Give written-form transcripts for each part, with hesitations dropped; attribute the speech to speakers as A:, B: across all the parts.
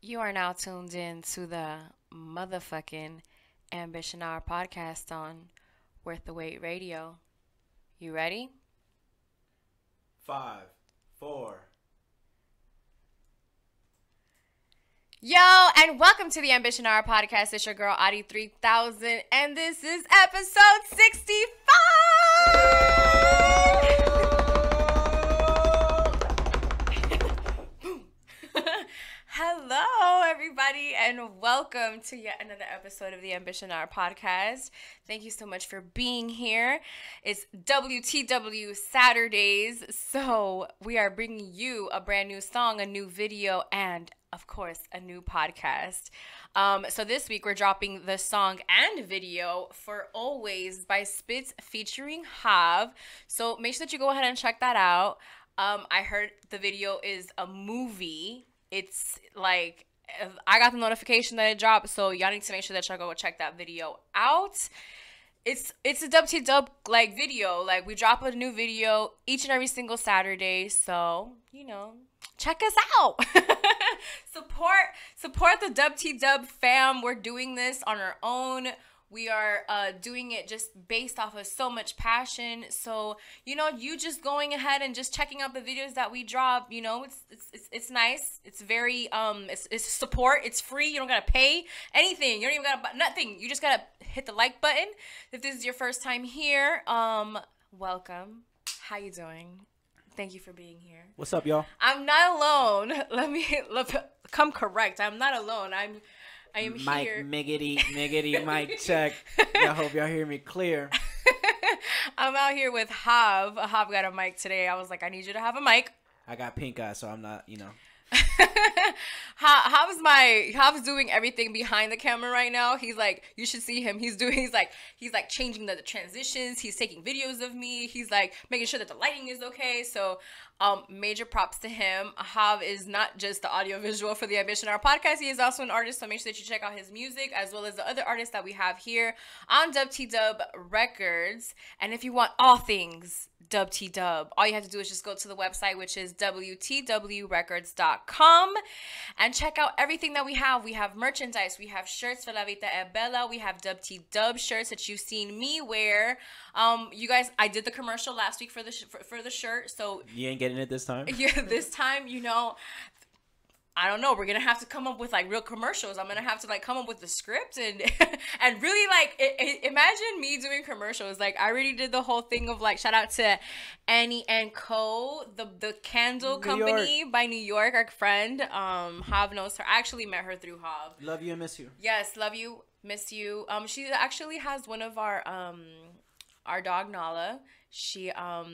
A: You are now tuned in to the motherfucking Ambition Hour podcast on Worth the Wait Radio. You ready?
B: 5, 4.
A: Yo, and welcome to the Ambition Hour podcast. It's your girl AuDii 3000, and this is episode 65. Hello, everybody, and welcome to yet another episode of the Ambition Hour podcast. Thank you so much for being here. It's WTW Saturdays, so we are bringing you a brand new song, a new video, and of course, a new podcast. So this week we're dropping the song and video for Always by Spitz featuring Hav. So make sure that you go ahead and check that out. I heard the video is a movie. It's like, I got the notification that it dropped, so y'all need to make sure that y'all go check that video out. It's a WTW like video. Like, we drop a new video each and every single Saturday, so check us out. support the WTW fam. We're doing this on our own. We are doing it just based off of so much passion. So, you just going ahead and just checking out the videos that we drop, it's nice. It's very, it's support. It's free. You don't got to pay anything. You don't even got to, nothing. You just got to hit the like button. If this is your first time here, welcome. How you doing? Thank you for being here.
B: What's up, y'all?
A: I'm not alone. Let me come correct. I'm not alone. I am
B: Mike,
A: here.
B: miggity, mic check. I hope y'all hear me clear.
A: I'm out here with Hav. Hav got a mic today. I was like, I need you to have a mic.
B: I got pink eye, so I'm not,
A: Hav's doing everything behind the camera right now. He's like, you should see him. He's like changing the transitions. He's taking videos of me. He's like making sure that the lighting is okay. So major props to him. Hav is not just the audio visual for the Ambition Hour podcast. He is also an artist, so make sure that you check out his music as well as the other artists that we have here on WTW Records. And if you want all things WTW, all you have to do is just go to the website, which is WTWrecords.com, and check out everything that we have. We have merchandise, we have shirts for La Vita e Bella, we have WTW shirts that you've seen me wear. You guys, I did the commercial last week for the shirt, so
B: you ain't getting it this time.
A: Yeah, this time, I don't know. We're gonna have to come up with like real commercials. I'm gonna have to like come up with the script and and really like imagine me doing commercials. Like, I already did the whole thing of like, shout out to Annie and Co, the candle company by New York, our friend. Hav knows her. I actually met her through Hav.
B: Love you and miss you.
A: Yes, love you, miss you. She actually has one of our dog Nala.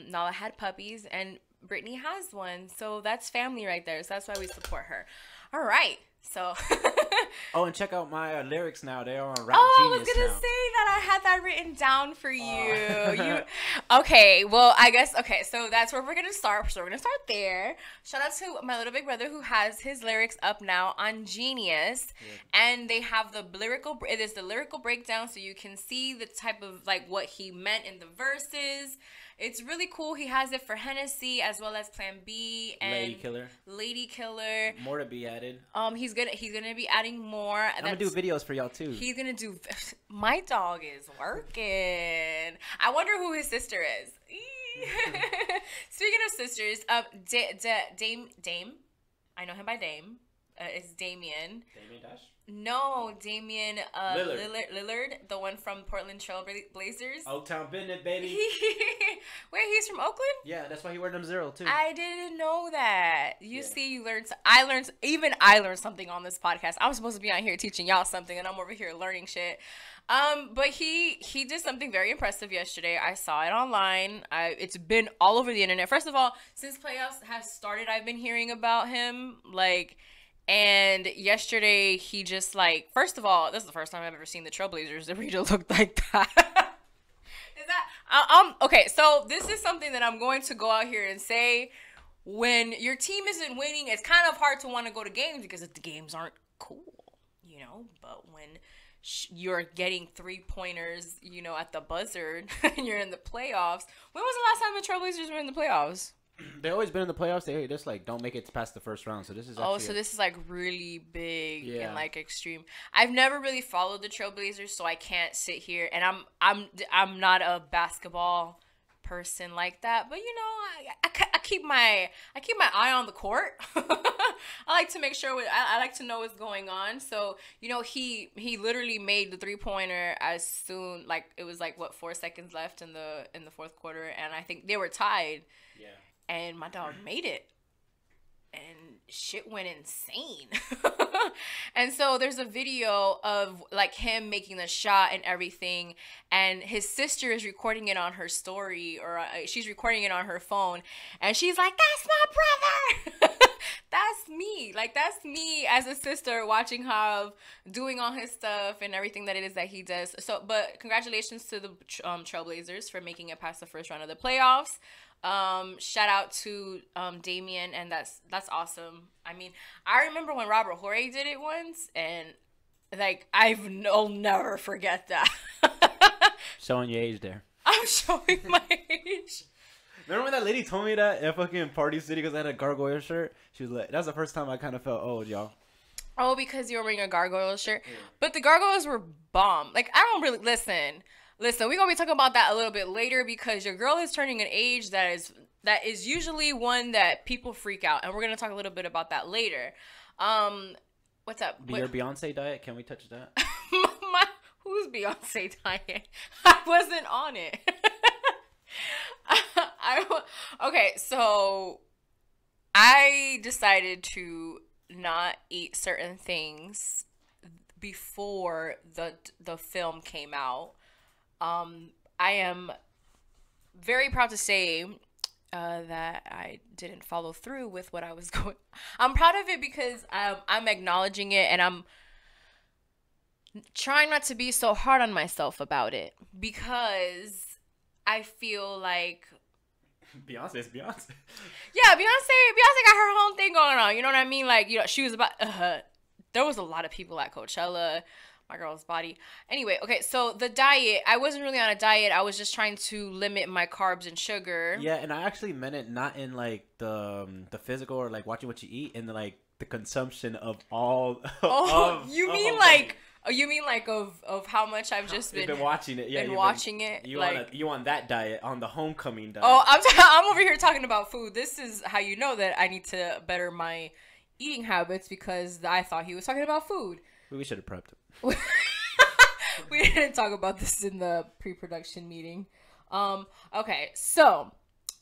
A: Nala had puppies and Brittany has one, so that's family right there. So that's why we support her. All right, so.
B: Oh, and check out my lyrics now. They are on Rap Genius
A: I was gonna
B: now.
A: say that I had that written down for you. Okay, well, I guess, okay, so that's where we're gonna start. So we're gonna start there. Shout out to my little big brother who has his lyrics up now on Genius, and they have it is the lyrical breakdown, so you can see the type of like what he meant in the verses. It's really cool. He has it for Hennessy as well as Plan B and Lady Killer.
B: More to be added.
A: He's gonna be adding more.
B: I'm gonna do videos for y'all too.
A: He's gonna do. My dog is working. I wonder who his sister is. Speaking of sisters, Dame. I know him by Dame. It's Damien.
B: Damien Dash?
A: No, Damien Lillard, the one from Portland Trail Blazers.
B: Oaktown Business, baby.
A: Wait, he's from Oakland?
B: Yeah, that's why he wore them 0 too.
A: I didn't know that. See, you learned. I learned something on this podcast. I was supposed to be on here teaching y'all something, and I'm over here learning shit. But he did something very impressive yesterday. I saw it online. It's been all over the internet. First of all, since playoffs has started, I've been hearing about him. And yesterday he just like, first of all, this is the first time I've ever seen the Trailblazers arena look like that. Is that okay? So this is something that I'm going to go out here and say. When your team isn't winning, it's kind of hard to want to go to games because the games aren't cool, But when you're getting 3-pointers, at the buzzer, and you're in the playoffs. When was the last time the Trailblazers were in the playoffs?
B: They've always been in the playoffs. They just like don't make it past the first round. So this is
A: so this is like really big and like extreme. I've never really followed the Trailblazers, so I can't sit here and I'm not a basketball person like that, but you know, I keep my eye on the court. I like to make sure I like to know what's going on. So you know, he literally made the 3-pointer as soon, like it was like what, 4 seconds left in the fourth quarter, and I think they were tied.
B: Yeah.
A: And my dog made it. And shit went insane. And so there's a video of like him making the shot and everything. And his sister is recording it on her story, or she's recording it on her phone. And she's like, that's my brother. That's me. Like, that's me as a sister watching Hav doing all his stuff and everything that it is that he does. So, but congratulations to the Trailblazers for making it past the first round of the playoffs. Shout out to Damien, and that's awesome. I mean, I remember when Robert Horry did it once, and like I'll never forget that.
B: Showing your age there.
A: I'm showing my age.
B: Remember when that lady told me that at fucking Party City because I had a gargoyle shirt? She was like, that's the first time I kind of felt old, y'all.
A: Oh, because you were wearing a gargoyle shirt? Yeah. But the gargoyles were bomb. Like, I don't really... Listen, we're going to be talking about that a little bit later because your girl is turning an age that is usually one that people freak out. And we're going to talk a little bit about that later. What's up?
B: Your Beyonce diet? Can we touch that?
A: Who's Beyonce diet? I wasn't on it. Okay, so I decided to not eat certain things before the film came out. I am very proud to say that I didn't follow through with what I was going. I'm proud of it because I'm acknowledging it, and I'm trying not to be so hard on myself about it because I feel like
B: Beyonce is Beyonce.
A: Yeah, Beyonce got her own thing going on. You know what I mean? Like, you know, she was about. There was a lot of people at Coachella. My girl's body. Anyway, okay, so the diet. I wasn't really on a diet. I was just trying to limit my carbs and sugar.
B: Yeah, and I actually meant it not in like the physical or like watching what you eat, in the like the consumption of all.
A: You mean like of how much I've just been
B: watching it? Yeah,
A: been watching it.
B: You want that diet on the homecoming diet?
A: Oh, I'm over here talking about food. This is how you know that I need to better my eating habits because I thought he was talking about food.
B: We should have prepped.
A: We didn't talk about this in the pre-production meeting. Okay, so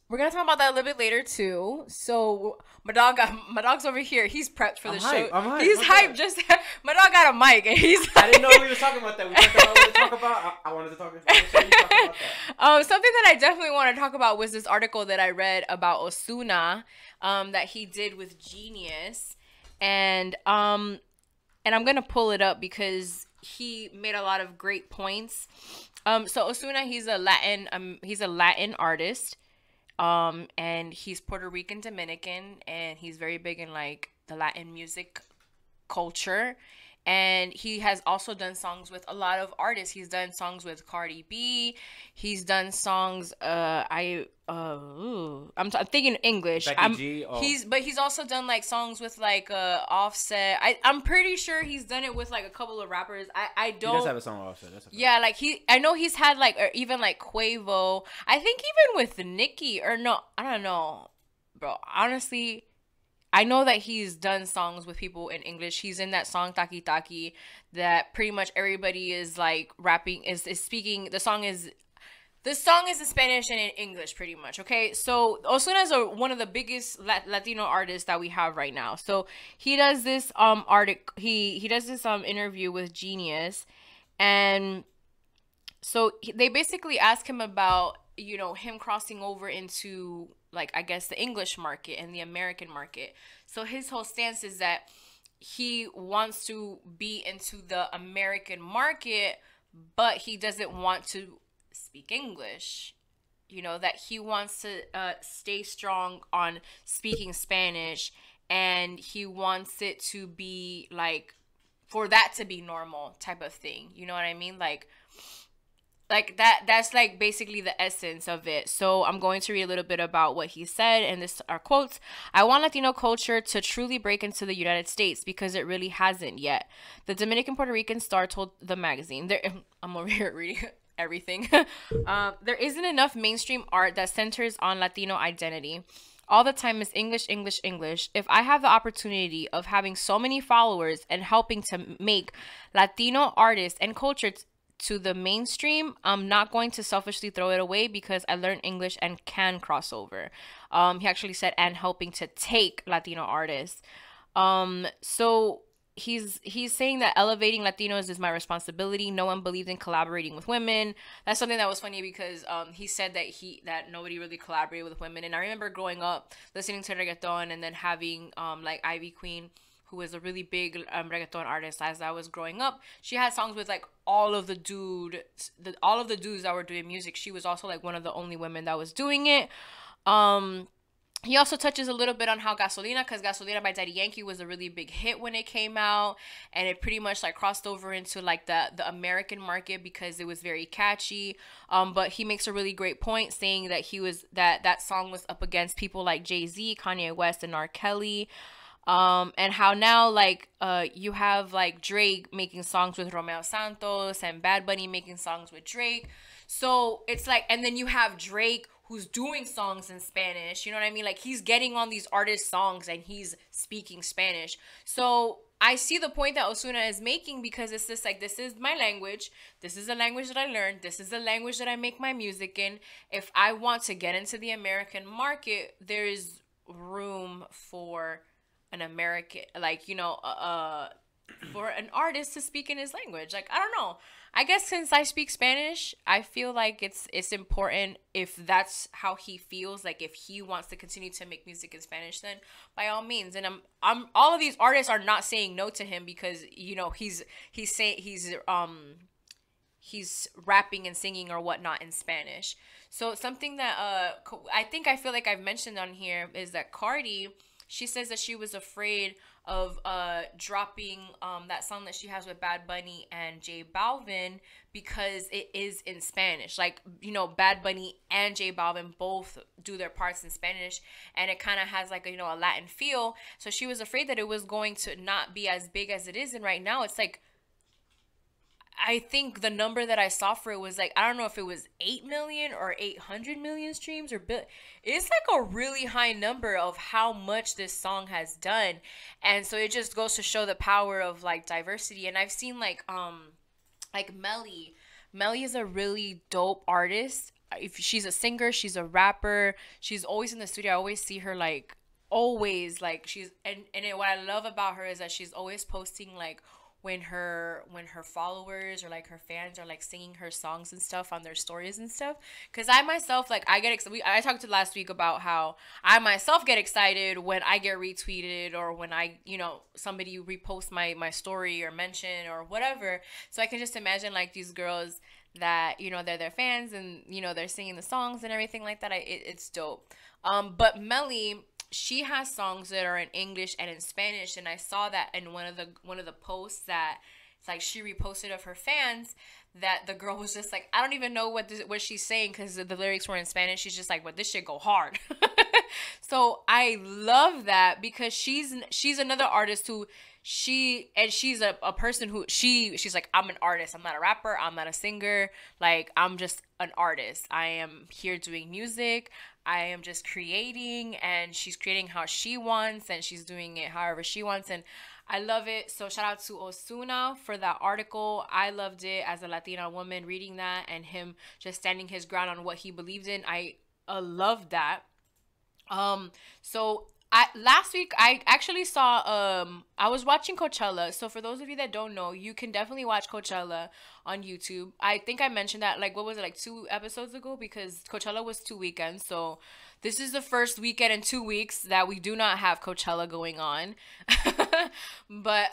A: we're gonna talk about that a little bit later too. So my dog's over here. He's prepped for the show.
B: I'm hyped.
A: He's hyped. Just my dog got a mic and he's.
B: I didn't know we was talking about that. We talked about what to talk about. I wanted to talk about that.
A: Something that I definitely want to talk about was this article that I read about Ozuna, that he did with Genius, and I'm gonna pull it up because he made a lot of great points. So Ozuna, he's a Latin artist. And he's Puerto Rican Dominican, and he's very big in like the Latin music culture. And he has also done songs with a lot of artists. He's done songs with Cardi B. He's done songs. I'm thinking English.
B: Becky G. Oh.
A: He's also done like songs with like Offset. I'm pretty sure he's done it with like a couple of rappers. I don't.
B: He does have a song with Offset. That's
A: yeah, like I know he's had like, or even like Quavo. I think even with Nicki, or no, I don't know, bro. Honestly, I know that he's done songs with people in English. He's in that song Taki Taki that pretty much everybody is like rapping, is speaking. The song is in Spanish and in English pretty much, okay? So Ozuna is one of the biggest Latino artists that we have right now. So he does this he does this interview with Genius, and so they basically ask him about, you know, him crossing over into like, I guess, the English market and the American market. So his whole stance is that he wants to be into the American market, but he doesn't want to speak English. You know, that he wants to stay strong on speaking Spanish, and he wants it to be like, for that to be normal type of thing. You know what I mean? Like like that's like basically the essence of it. So I'm going to read a little bit about what he said, and this are quotes. I want Latino culture to truly break into the United States because it really hasn't yet. The Dominican Puerto Rican star told the magazine. I'm over here reading everything. There isn't enough mainstream art that centers on Latino identity. All the time is English, English, English. If I have the opportunity of having so many followers and helping to make Latino artists and culture to the mainstream, I'm not going to selfishly throw it away because I learned English and can cross over. He actually said, and helping to take Latino artists. So he's saying that elevating Latinos is my responsibility. No one believed in collaborating with women. That's something that was funny because he said that nobody really collaborated with women. And I remember growing up listening to reggaeton and then having like Ivy Queen, who was a really big reggaeton artist as I was growing up. She had songs with like all of the dudes that were doing music. She was also like one of the only women that was doing it. He also touches a little bit on how Gasolina, because Gasolina by Daddy Yankee was a really big hit when it came out, and it pretty much like crossed over into like the American market because it was very catchy. But he makes a really great point saying that that song was up against people like Jay-Z, Kanye West, and R. Kelly. And how now like you have like Drake making songs with Romeo Santos and Bad Bunny making songs with Drake. So it's like, and then you have Drake who's doing songs in Spanish, you know what I mean? Like he's getting on these artists' songs and he's speaking Spanish. So I see the point that Ozuna is making because it's just like, this is my language. This is the language that I learned. This is the language that I make my music in. If I want to get into the American market, there is room for an American, like, you know, for an artist to speak in his language. Like, I don't know. I guess since I speak Spanish, I feel like it's important if that's how he feels. Like if he wants to continue to make music in Spanish, then by all means. And I'm all of these artists are not saying no to him because, you know, he's rapping and singing or whatnot in Spanish. So something that I feel like I've mentioned on here is that Cardi, she says that she was afraid of dropping that song that she has with Bad Bunny and J Balvin because it is in Spanish. Like, you know, Bad Bunny and J Balvin both do their parts in Spanish, and it kind of has like a, you know, a Latin feel. So she was afraid that it was going to not be as big as it is, and right now it's like, I think the number that I saw for it was like, I don't know if it was 8 million or 800 million streams or it's like a really high number of how much this song has done. And so it just goes to show the power of like diversity. And I've seen like Melly is a really dope artist. If she's a singer, she's a rapper, she's always in the studio. I always see her like always like what I love about her is that she's always posting like when her followers or like her fans are like singing her songs and stuff on their stories and stuff. Because I myself, like, I get excited. I talked to last week about how I myself get excited when I get retweeted or when I, you know, somebody reposts my story or mention or whatever. So I can just imagine like these girls that, you know, they're their fans and, you know, they're singing the songs and everything like that. It's dope. But Melly, she has songs that are in English and in Spanish, and I saw that in one of the posts that it's like she reposted of her fans that the girl was just like, I don't even know what she's saying because the lyrics were in Spanish. She's just like, but this shit go hard. So I love that because she's another artist who she's a person who she's like, I'm an artist. I'm not a rapper. I'm not a singer. Like, I'm just an artist. I am here doing music. I am just creating, and she's creating how she wants, and she's doing it however she wants, and I love it. So shout out to Ozuna for that article. I loved it as a Latina woman reading that and him just standing his ground on what he believed in. I loved that. So last week I actually saw I was watching Coachella. So for those of you that don't know, you can definitely watch Coachella on YouTube. I think I mentioned that, like, what was it, like 2 episodes ago, because Coachella was 2 weekends. So this is the first weekend in 2 weeks that we do not have Coachella going on. But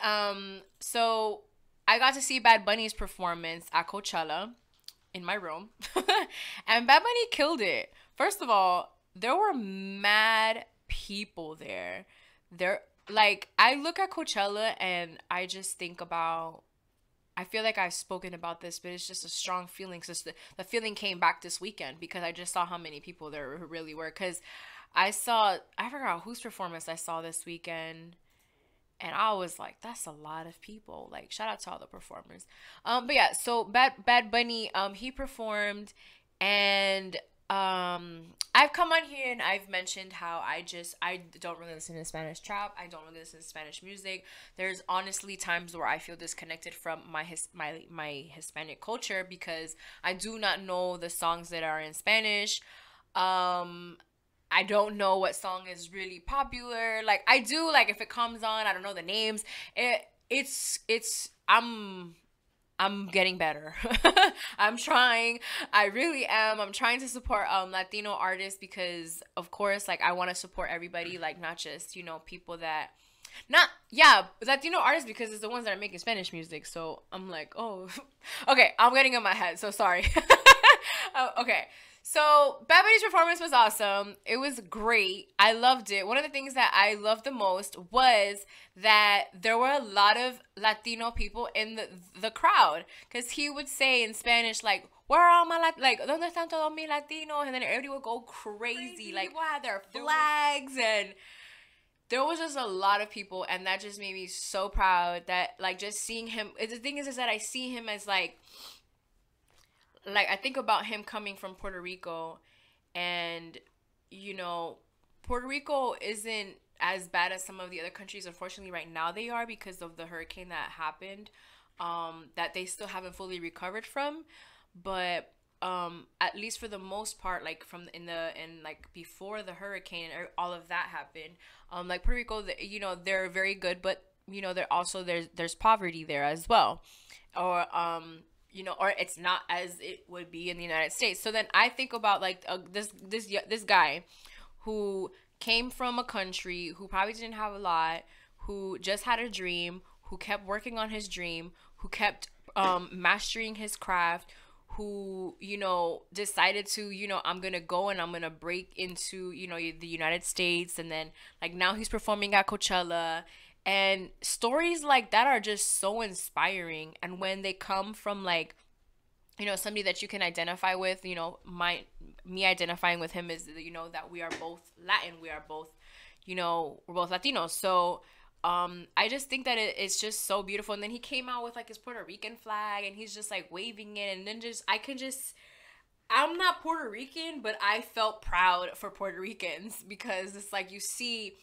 A: so I got to see Bad Bunny's performance at Coachella in my room. And Bad Bunny killed it. First of all, there were mad people there. Like, I look at Coachella and I just think about, I feel like I've spoken about this, but it's just a strong feeling. So the feeling came back this weekend because I just saw how many people there really were. Because I forgot whose performance I saw this weekend. And I was like, that's a lot of people. Like, shout out to all the performers. But yeah, so Bad Bunny, he performed, and I've come on here and I've mentioned how I don't really listen to Spanish trap. I don't really listen to Spanish music. There's honestly times where I feel disconnected from my Hispanic culture because I do not know the songs that are in Spanish. I don't know what song is really popular. Like, I do, like, if it comes on, I don't know the names. I'm getting better. I'm trying. I really am. I'm trying to support Latino artists because, of course, like, I want to support everybody, like, not just, people that Latino artists because it's the ones that are making Spanish music. So I'm like, oh, okay, I'm getting in my head. So sorry. Okay. So Bad Bunny's performance was awesome. It was great. I loved it. One of the things that I loved the most was that there were a lot of Latino people in the crowd, because he would say in Spanish, like, where are all my like, ¿dónde están todos mis Latinos? And then everybody would go crazy. Like, people had their flags, and there was just a lot of people, and that just made me so proud that, like, just seeing him. The thing is that I see him as, like, I think about him coming from Puerto Rico, and, Puerto Rico isn't as bad as some of the other countries. Unfortunately, right now they are, because of the hurricane that happened, that they still haven't fully recovered from. But at least for the most part, like, before the hurricane or all of that happened, like, Puerto Rico, they're very good, but they're also, there's poverty there as well, or or it's not as it would be in the United States. So then I think about, like, this guy who came from a country who probably didn't have a lot, who just had a dream, who kept working on his dream, who kept mastering his craft, who, decided to, I'm going to go and I'm going to break into, the United States. And then, like, now he's performing at Coachella. And stories like that are just so inspiring. And when they come from, like, somebody that you can identify with, me identifying with him is, that we are both Latin. We are both, we're both Latinos. So I just think that it's just so beautiful. And then he came out with, like, his Puerto Rican flag, and he's just, like, waving it. And then I'm not Puerto Rican, but I felt proud for Puerto Ricans, because it's like, you see,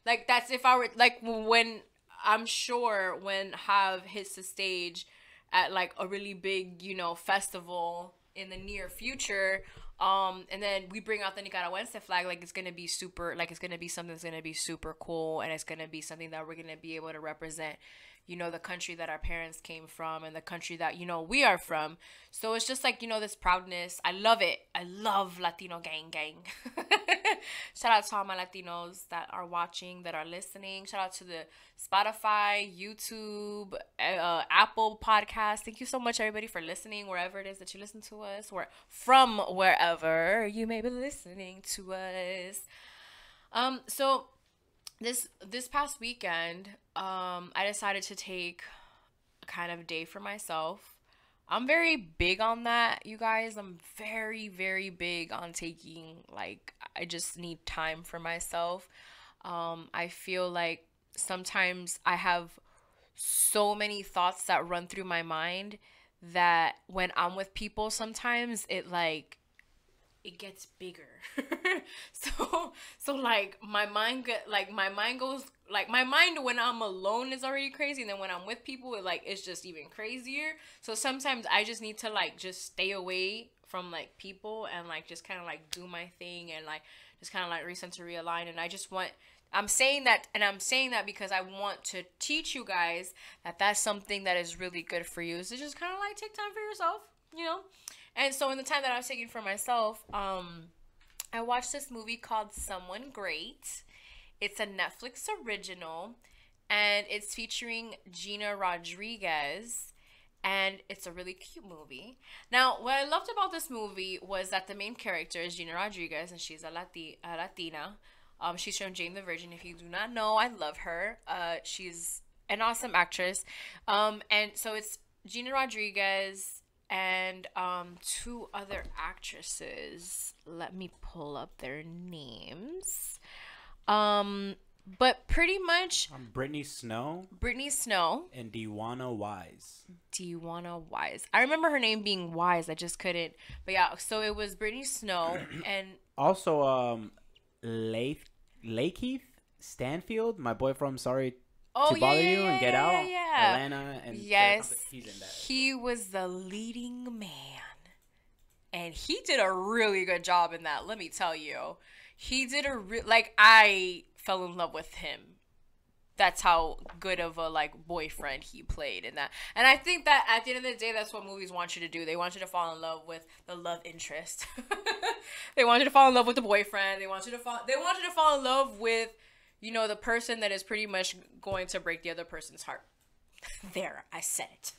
A: like, that's, if I were, like, when I'm sure when Have hits the stage at, like, a really big, festival in the near future, and then we bring out the Nicaraguense flag, like, it's gonna be super, like, it's gonna be something that's gonna be super cool, and it's gonna be something that we're gonna be able to represent, the country that our parents came from, and the country that, we are from. So it's just, like, this proudness. I love it. I love Latino gang. Shout out to all my Latinos that are watching, that are listening. Shout out to the Spotify, YouTube, Apple podcast. Thank you so much, everybody, for listening wherever it is that you listen to us, or from wherever you may be listening to us. So this past weekend, I decided to take a kind of day for myself. I'm very big on that, you guys. I'm very, very big on taking, like, I just need time for myself. I feel like sometimes I have so many thoughts that run through my mind that when I'm with people, sometimes it gets bigger. so like my mind goes, like, my mind when I'm alone is already crazy, and then when I'm with people, it's just even crazier. So sometimes I just need to, like, just stay away from, like, people, and, like, just kind of, like, do my thing, and, like, just kind of, like, recenter, realign. And I'm saying that because I want to teach you guys that that's something that is really good for you. So just kind of, like, take time for yourself, And so in the time that I was taking for myself, I watched this movie called Someone Great. It's a Netflix original, and it's featuring Gina Rodriguez, and it's a really cute movie. Now, what I loved about this movie was that the main character is Gina Rodriguez, and she's a Latina. She's from Jane the Virgin. If you do not know, I love her. She's an awesome actress. And so it's Gina Rodriguez, and two other actresses. Let me pull up their names. But pretty much
B: Brittany Snow
A: Brittany Snow
B: and Dewana Wise.
A: Dewana Wise. I remember her name being Wise. I just couldn't. But yeah, so it was Brittany Snow and
B: Also, Lakeith Stanfield, my boyfriend. Sorry to bother you and Get Out. Atlanta and
A: yes,
B: he's in that.
A: He was the leading man, and he did a really good job in that. Let me tell you, he did I fell in love with him. That's how good of a boyfriend he played in that. And I think that at the end of the day, that's what movies want you to do. They want you to fall in love with the love interest. They want you to fall in love with the boyfriend. They want you to fall in love with, the person that is pretty much going to break the other person's heart. There, I said it.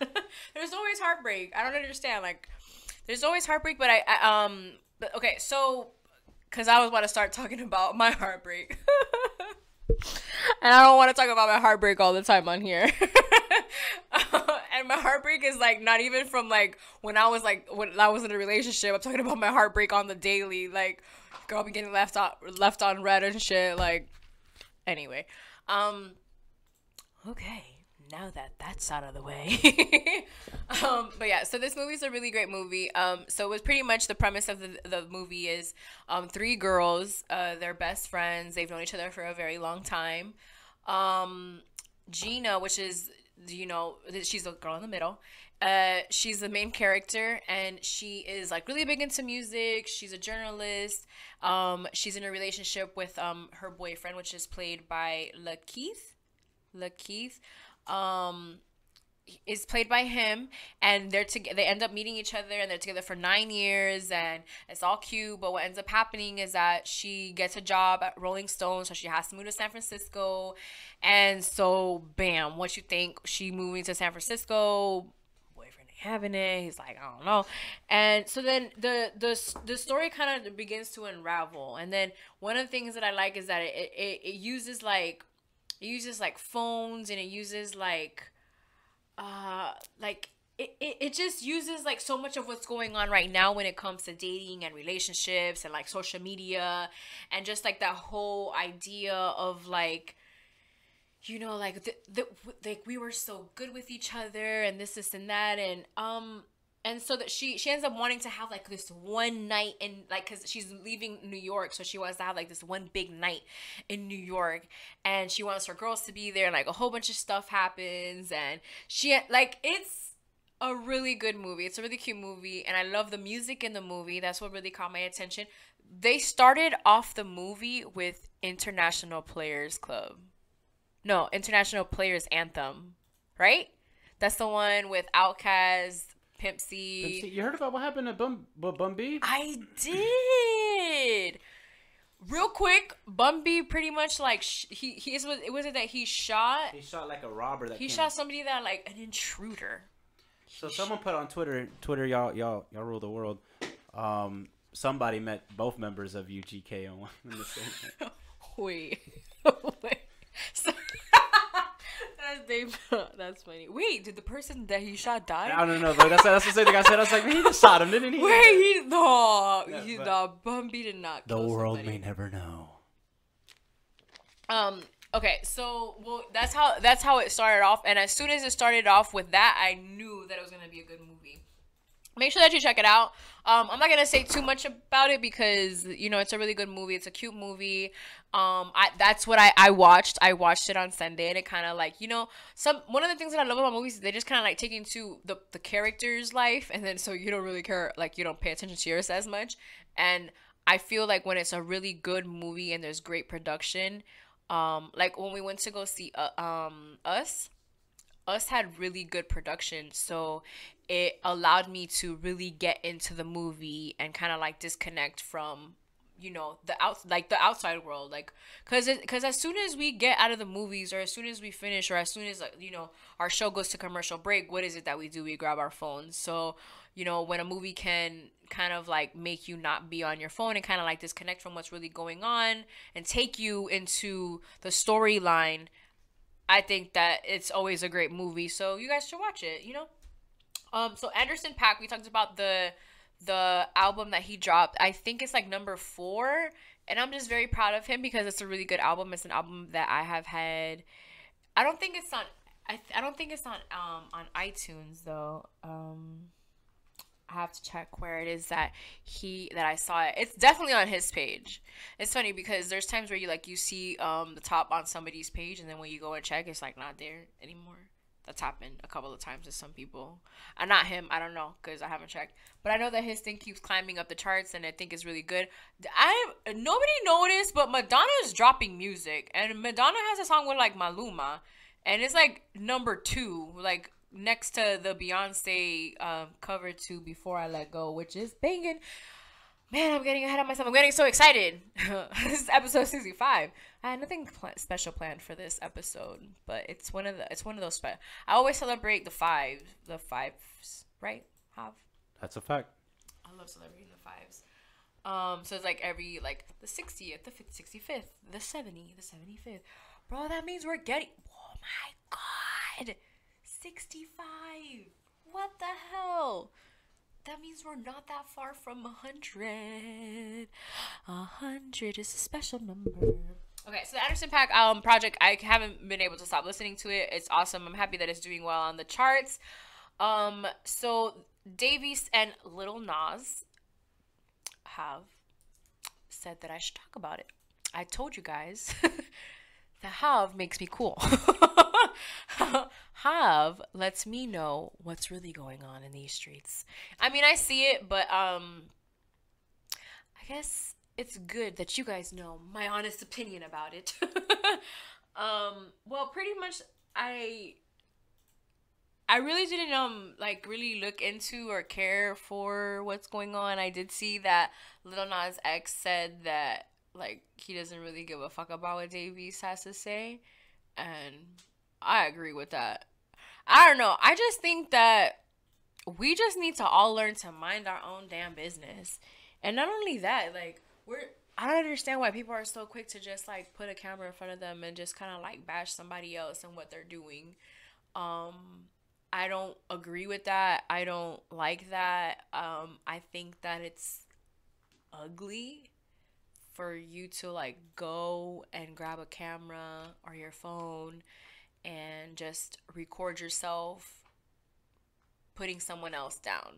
A: There's always heartbreak. I don't understand. There's always heartbreak, but but okay, so because I was about to start talking about my heartbreak. And I don't want to talk about my heartbreak all the time on here. And my heartbreak is not even from when I was in a relationship. I'm talking about my heartbreak on the daily. Girl be getting left on red and shit. Anyway. Okay. Now that that's out of the way. But yeah, so this movie is a really great movie. So it was pretty much the premise of the movie is three girls, they're best friends, they've known each other for a very long time. Gina, which is, she's the girl in the middle, she's the main character, and she is really big into music. She's a journalist. She's in a relationship with her boyfriend, which is played by Lakeith. Is played by him, and they end up meeting each other, and they're together for 9 years, and it's all cute. But what ends up happening is that she gets a job at Rolling Stone, so she has to move to San Francisco. And so bam, what you think? She moving to San Francisco, boyfriend ain't having it. He's like, I don't know. And so then the story kind of begins to unravel. And then one of the things that I like is that it uses phones, and it uses it just uses so much of what's going on right now when it comes to dating and relationships and social media, and just that whole idea of we were so good with each other, and this and that, and so that she ends up wanting to have this one night in because she's leaving New York, so she wants to have this one big night in New York, and she wants her girls to be there, and a whole bunch of stuff happens, and she it's a really good movie. It's a really cute movie, and I love the music in the movie. That's what really caught my attention. They started off the movie with International Players Anthem, right? That's the one with Outkast, Pimp C.
B: You heard about what happened to Bun B?
A: I did. Real quick, Bun B pretty much he shot
B: a robber
A: he shot somebody that an intruder.
B: So someone put on Twitter, y'all rule the world. Somebody met both members of UGK on one in the same.
A: Wait. So, that's funny. Wait, did the person that he shot die?
B: I don't know. That's the same thing I said. I was like, man, he just shot him, didn't he?
A: Wait, Bun B did not.
B: The world may never know.
A: Okay, so that's how it started off, and as soon as it started off with that, I knew that it was gonna be a good movie. Make sure that you check it out. I'm not gonna say too much about it because it's a really good movie. It's a cute movie. That's what I watched. I watched it on Sunday, and it kind of one of the things that I love about movies is they just kind of take you into the character's life, and then so you don't really care, you don't pay attention to yours as much. And I feel when it's a really good movie and there's great production, when we went to go see Us had really good production, so it allowed me to really get into the movie and kind of disconnect from the outside world, because as soon as we get out of the movies, or as soon as we finish, or as soon as our show goes to commercial break, what is it that we do? We grab our phones. So when a movie can kind of make you not be on your phone and kind of disconnect from what's really going on and take you into the storyline, I think that it's always a great movie. So you guys should watch it. So Anderson .Paak, we talked about the album that he dropped. I think it's like number 4, and I'm just very proud of him because it's a really good album. It's an album that I have had. I don't think it's on. I don't think it's on iTunes though. I have to check where it is that I saw it. It's definitely on his page. It's funny because there's times where you see the top on somebody's page, and then when you go and check, it's like not there anymore. That's happened a couple of times to some people. Not him. I don't know because I haven't checked. But I know that his thing keeps climbing up the charts, and I think it's really good. Nobody noticed, but Madonna is dropping music, and Madonna has a song with like Maluma, and it's like number 2, like next to the Beyonce cover to Before I Let Go, which is banging. Man, I'm getting ahead of myself. I'm getting so excited. This is episode 65. I had nothing special planned for this episode, but it's one of those. I always celebrate the fives, right?
B: That's a fact.
A: I love celebrating the fives. So it's like every the 60th, the 65th, the 70th, the 75th. Bro, that means we're getting. Oh my god, 65. What the hell? That means we're not that far from 100. 100 is a special number. Okay, so the Anderson .Paak project, I haven't been able to stop listening to it. It's awesome. I'm happy that it's doing well on the charts. So Davies and Lil Nas have said that I should talk about it. I told you guys the have makes me cool. Have lets me know what's really going on in these streets. I mean, I see it, but I guess it's good that you guys know my honest opinion about it. Well, pretty much I really didn't really look into or care for what's going on. I did see that Lil Nas X said that he doesn't really give a fuck about what Davies has to say, and I agree with that. I don't know. I just think that we just need to all learn to mind our own damn business. And not only that, I don't understand why people are so quick to just put a camera in front of them and just kind of bash somebody else and what they're doing. I don't agree with that. I don't like that. I think that it's ugly for you to go and grab a camera or your phone and just record yourself putting someone else down.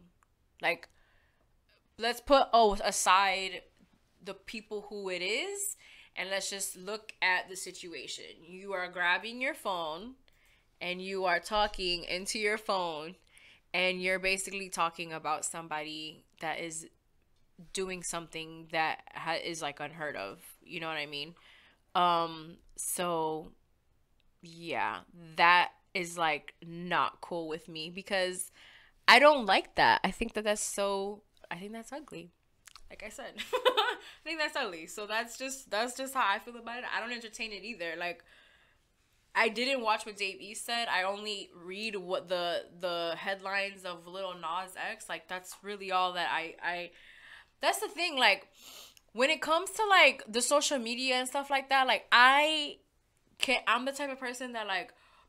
A: Let's put aside the people who it is, and let's just look at the situation. You are grabbing your phone and you are talking into your phone, and you're basically talking about somebody that is doing something that is unheard of. You know what I mean? So yeah, that is not cool with me because I don't like that. I think that's ugly. Like I said, I think that's ugly. So that's just how I feel about it. I don't entertain it either. I didn't watch what Dave East said. I only read what the headlines of Lil Nas X. That's really all that I that's the thing. When it comes to the social media and stuff like that, I'm the type of person that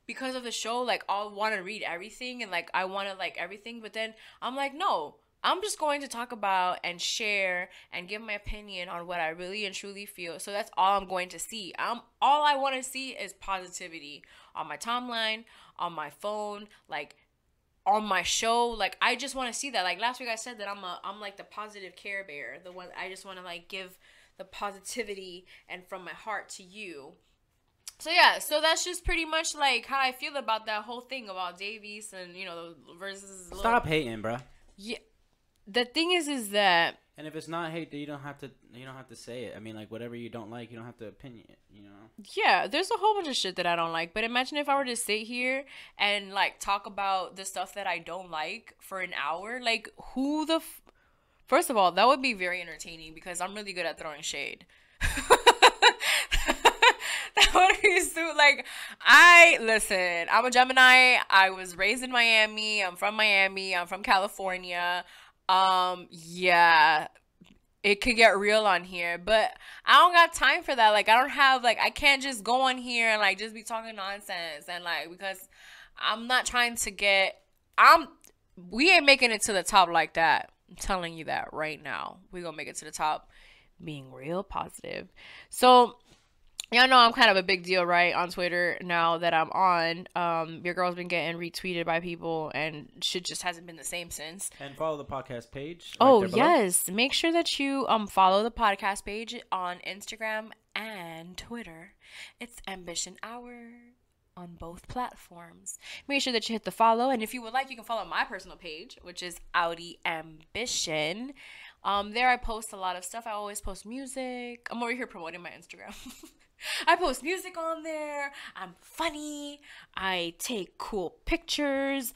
A: because of the show, I'll want to read everything and I want to everything, but then I'm no, I'm just going to talk about and share and give my opinion on what I really and truly feel. So that's all I'm going to see. All I want to see is positivity on my timeline, on my phone, on my show. I just want to see that. Last week I said that I'm the positive care bear, the one I just want to give the positivity and from my heart to you. So yeah, so that's just pretty much how I feel about that whole thing about Davies and versus.
B: Stop hating, bruh.
A: Yeah, the thing is that. And
B: if it's not hate, you don't have to say it. I mean, whatever you don't like, you don't have to opinion it.
A: Yeah, there's a whole bunch of shit that I don't like. But imagine if I were to sit here and talk about the stuff that I don't like for an hour. First of all, that would be very entertaining because I'm really good at throwing shade. That would be so listen, I'm a Gemini. I was raised in Miami. I'm from Miami. I'm from California. Yeah, it could get real on here, but I don't got time for that. I don't have I can't just go on here and just be talking nonsense and because I'm not trying to get we ain't making it to the top like that. I'm telling you that right now. We gonna make it to the top being real positive. So y'all know I'm kind of a big deal, right, on Twitter now that I'm on. Your girl's been getting retweeted by people, and shit just hasn't been the same since.
B: And follow the podcast page.
A: Oh, yes. Make sure that you follow the podcast page on Instagram and Twitter. It's Ambition Hour on both platforms. Make sure that you hit the follow, and if you would like, you can follow my personal page, which is AuDii Ambition. There I post a lot of stuff. I always post music. I'm over here promoting my Instagram. I post music on there. I'm funny. I take cool pictures.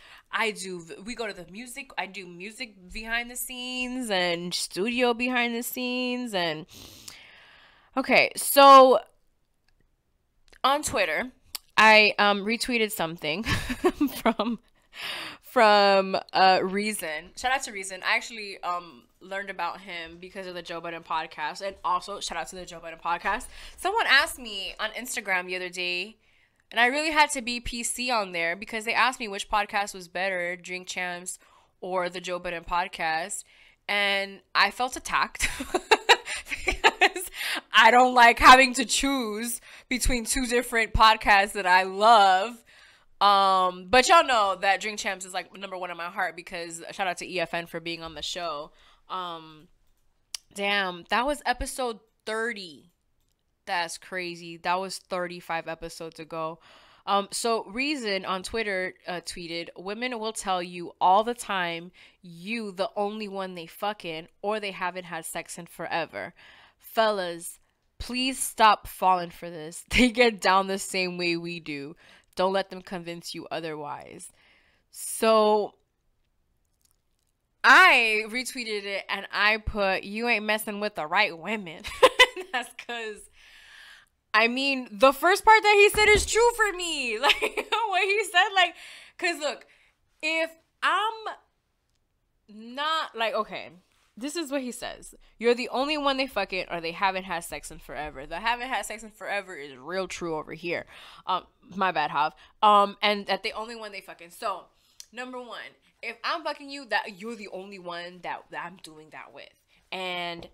A: We go to the music. I do music behind the scenes and studio behind the scenes. And okay, so on Twitter, I retweeted something from Reason. Shout out to Reason. I actually learned about him because of the Joe Budden podcast, and also shout out to the Joe Budden podcast. Someone asked me on Instagram the other day, and I really had to be PC on there because they asked me which podcast was better, Drink Champs or the Joe Budden podcast, and I felt attacked because I don't like having to choose between two different podcasts that I love. But y'all know that Drink Champs is like number one in my heart because shout out to EFN for being on the show. Damn, that was episode 30. That's crazy. That was 35 episodes ago. So Reason on Twitter tweeted, women will tell you all the time you the only one they fucking, or they haven't had sex in forever. Fellas, please stop falling for this. They get down the same way we do. Don't let them convince you otherwise. So I retweeted it and I put, you ain't messing with the right women. That's because, I mean, the first part that he said is true for me. Like, what he said, like, because look, if I'm not, like, okay, this is what he says. You're the only one they fucking, or they haven't had sex in forever. The haven't had sex in forever is real true over here. My bad, Hav. And that the only one they fucking. So, number one, if I'm fucking you, that you're the only one that I'm doing that with. And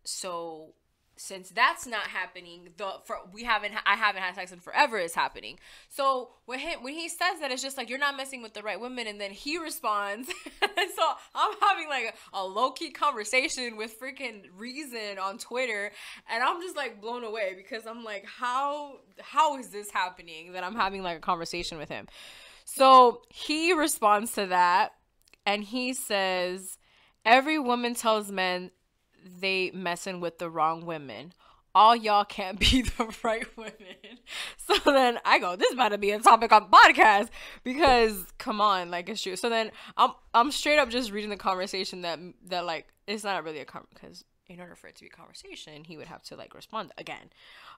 A: so, since that's not happening, I haven't had sex in forever is happening. So when he says that, it's just like, you're not messing with the right women, and then he responds. And so I'm having like a low-key conversation with freaking Reason on Twitter, and I'm just like blown away because I'm like, how is this happening that I'm having like a conversation with him? So he responds to that, and he says, every woman tells men they messing with the wrong women. All y'all can't be the right women. So then I go, this is about to be a topic on the podcast because come on, like, it's true. So then I'm straight up just reading the conversation that like, it's not really a conversation, because in order for it to be a conversation, he would have to like respond again.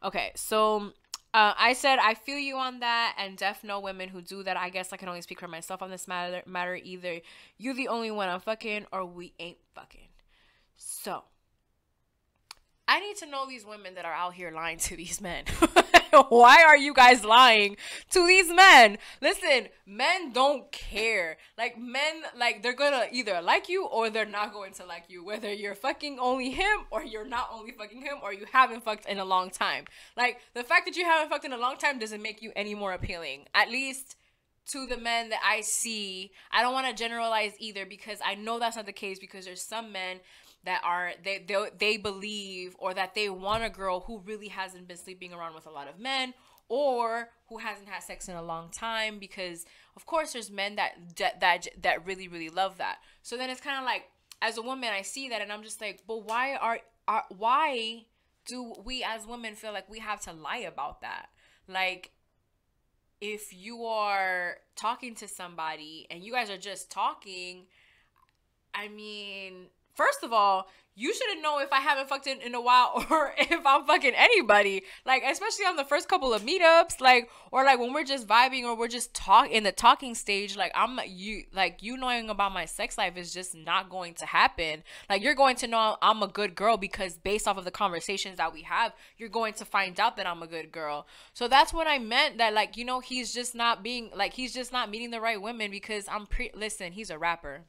A: Okay, so I said, I feel you on that, and deaf know women who do that. I guess I can only speak for myself on this matter. Either you the only one I'm fucking, or we ain't fucking. So I need to know these women that are out here lying to these men. Why are you guys lying to these men? Listen, men don't care. Like, men, like, they're gonna either like you or they're not going to like you. Whether you're fucking only him or you're not only fucking him or you haven't fucked in a long time. Like, the fact that you haven't fucked in a long time doesn't make you any more appealing. At least to the men that I see. I don't want to generalize either because I know that's not the case, because there's some men that are, they believe, or that they want a girl who really hasn't been sleeping around with a lot of men, or who hasn't had sex in a long time, because of course there's men that really, really love that. So then it's kind of like, as a woman, I see that and I'm just like, but why do we as women feel like we have to lie about that? Like, if you are talking to somebody and you guys are just talking, I mean, first of all, you shouldn't know if I haven't fucked in a while or if I'm fucking anybody. Like, especially on the first couple of meetups, like, or like when we're just vibing or we're just in the talking stage, like you knowing about my sex life is just not going to happen. Like, you're going to know I'm a good girl because based off of the conversations that we have, you're going to find out that I'm a good girl. So that's what I meant, that like, you know, he's just not meeting the right women because listen, he's a rapper.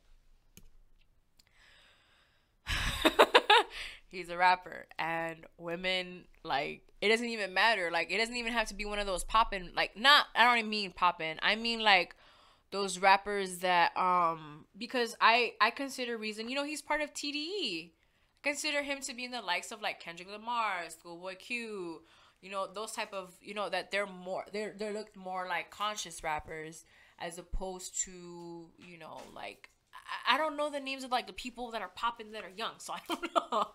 A: He's a rapper, and women, like, it doesn't even matter. Like, it doesn't even have to be one of those poppin', like, I don't even mean poppin', I mean like those rappers that because I consider Reason, you know, he's part of TDE. I consider him to be in the likes of like Kendrick Lamar, Schoolboy Q, you know, those type of, you know, that they're looked more like conscious rappers as opposed to, you know, like, I don't know the names of like the people that are popping that are young, so I don't know.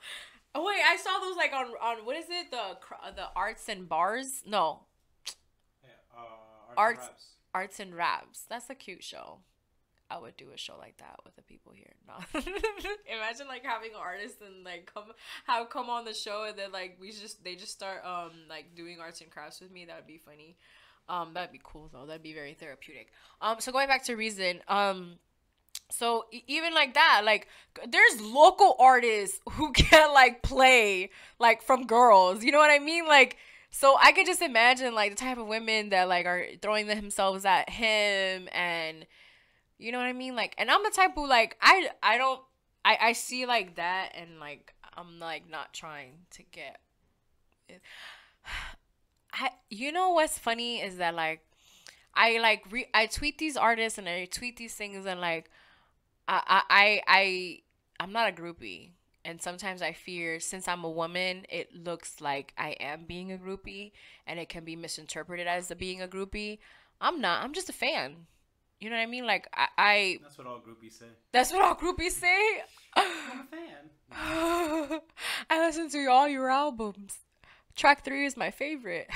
A: Oh wait, I saw those like on what is it, the Arts and Bars? No.
B: Yeah,
A: Arts and Raps. That's a cute show. I would do a show like that with the people here. No. Imagine like having artists and like come on the show, and then like they just start like doing arts and crafts with me. That would be funny. That'd be cool though. That'd be very therapeutic. So going back to Reason, so even like that, like there's local artists who can like play like from girls, you know what I mean? Like, so I could just imagine like the type of women that like are throwing themselves at him, and you know what I mean? Like, and I'm the type who like I see like that, and like I'm like not trying to get it. You know what's funny is that like I tweet these artists and I tweet these things, and like I'm not a groupie, and sometimes I fear, since I'm a woman, it looks like I am being a groupie, and it can be misinterpreted as being a groupie. I'm not. I'm just a fan. You know what I mean? Like I
B: That's what all groupies say.
A: That's what all groupies say.
B: I'm a fan.
A: I listen to all your albums. Track 3 is my favorite.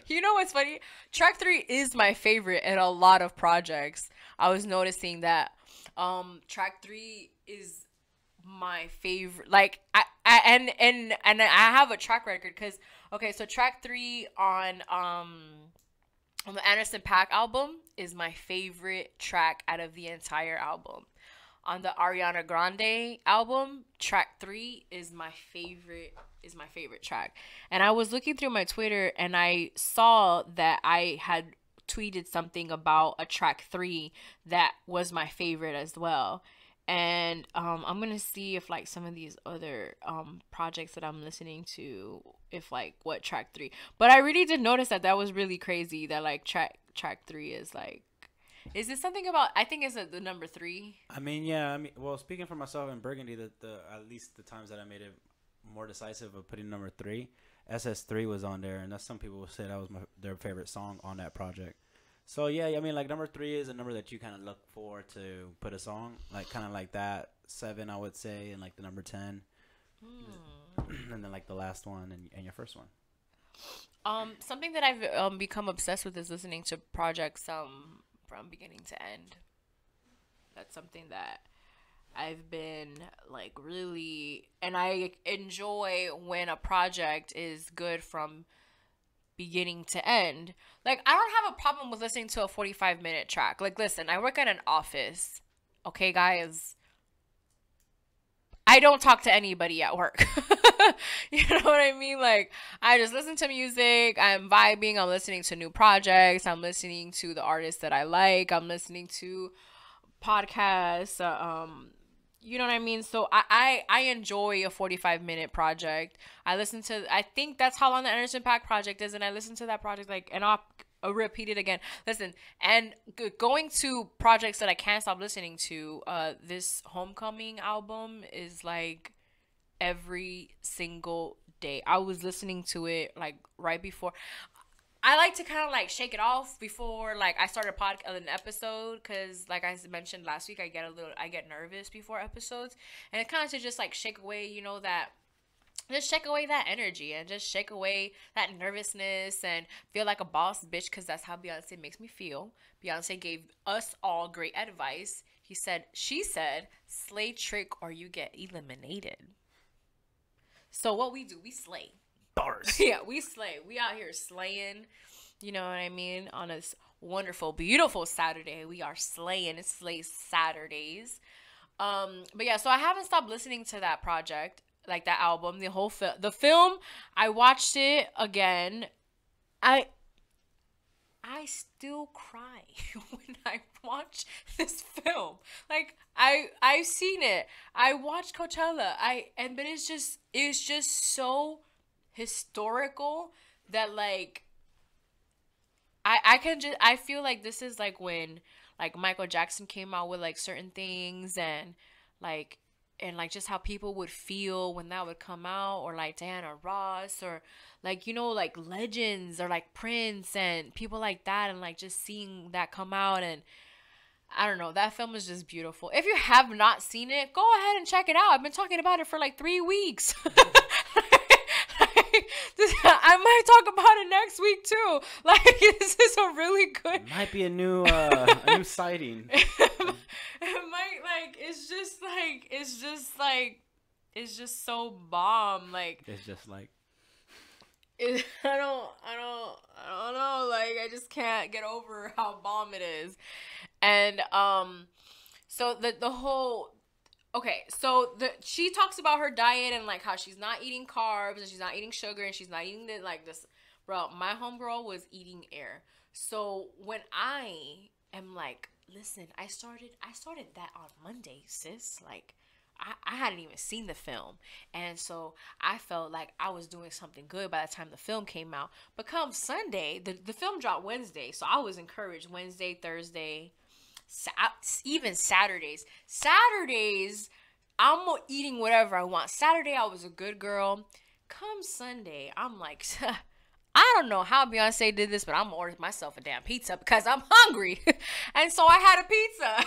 A: You know what's funny? Track 3 is my favorite in a lot of projects. I was noticing that track 3 is my favorite. Like and I have a track record, because okay, so track 3 on the Anderson .Paak album is my favorite track out of the entire album. On the Ariana Grande album, track 3 is my favorite track. And I was looking through my Twitter, and I saw that I had tweeted something about a track 3 that was my favorite as well. And I'm gonna see if like some of these other projects that I'm listening to, if like what track 3. But I really did notice that was really crazy, that like track 3 is like, is it something about, I think it's the number 3.
B: I mean, yeah. I mean, well, speaking for myself in Burgundy, the at least the times that I made it more decisive of putting number 3, SS3 was on there, and that's, some people would say that was their favorite song on that project. So yeah, I mean, like number 3 is a number that you kind of look for to put a song, like kind of like that. 7, I would say, and like the number 10, and then like the last one and your first one.
A: Something that I've become obsessed with is listening to projects from beginning to end. That's something that I've been like really, and I enjoy when a project is good from beginning to end. Like, I don't have a problem with listening to a 45-minute track. Like, listen, I work at an office, okay, guys? I don't talk to anybody at work. You know what I mean? Like, I just listen to music, I'm vibing, I'm listening to new projects, I'm listening to the artists that I like, I'm listening to podcasts, you know what I mean? So I enjoy a 45-minute project. I think that's how long the Anderson .Paak project is, and I listen to that project like, and I'll repeat it again. Listen, and going to projects that I can't stop listening to, this Homecoming album is like every single day. I was listening to it like right before. I like to kind of like shake it off before like I start an episode, because like I mentioned last week, I get nervous before episodes, and it kind of to just like shake away, you know, just shake away that energy and just shake away that nervousness and feel like a boss bitch, because that's how Beyonce makes me feel. Beyonce gave us all great advice. She said, slay, trick, or you get eliminated. So what we do, we slay.
B: Bars.
A: Yeah, we slay. We out here slaying. You know what I mean? On this wonderful, beautiful Saturday, we are slaying. It's Slay Saturdays. But yeah, so I haven't stopped listening to that project, like that album, the film. I watched it again. I still cry when I watch this film. Like I've seen it. I watched Coachella. But it's just so historical that like I feel like this is like when like Michael Jackson came out with like certain things and like just how people would feel when that would come out, or like Diana Ross, or like, you know, like legends, or like Prince and people like that, and like just seeing that come out. And I don't know, that film is just beautiful. If you have not seen it, go ahead and check it out. I've been talking about it for like 3 weeks. I might talk about it next week too. Like, this is a really good.
B: It might be a new sighting.
A: It might, like, it's just so bomb. Like,
B: it's just like.
A: I don't know. Like, I just can't get over how bomb it is. And so the whole. Okay, so she talks about her diet and like how she's not eating carbs and she's not eating sugar and she's not eating this. Bro, my homegirl was eating air. So when I am like, listen, I started that on Monday, sis. Like, I hadn't even seen the film, and so I felt like I was doing something good by the time the film came out. But come Sunday, the film dropped Wednesday, so I was encouraged. Wednesday, Thursday, even Saturdays, I'm eating whatever I want. Saturday, I was a good girl. Come Sunday, I'm like, I don't know how Beyonce did this, but I'm gonna order myself a damn pizza because I'm hungry. And so I had a pizza.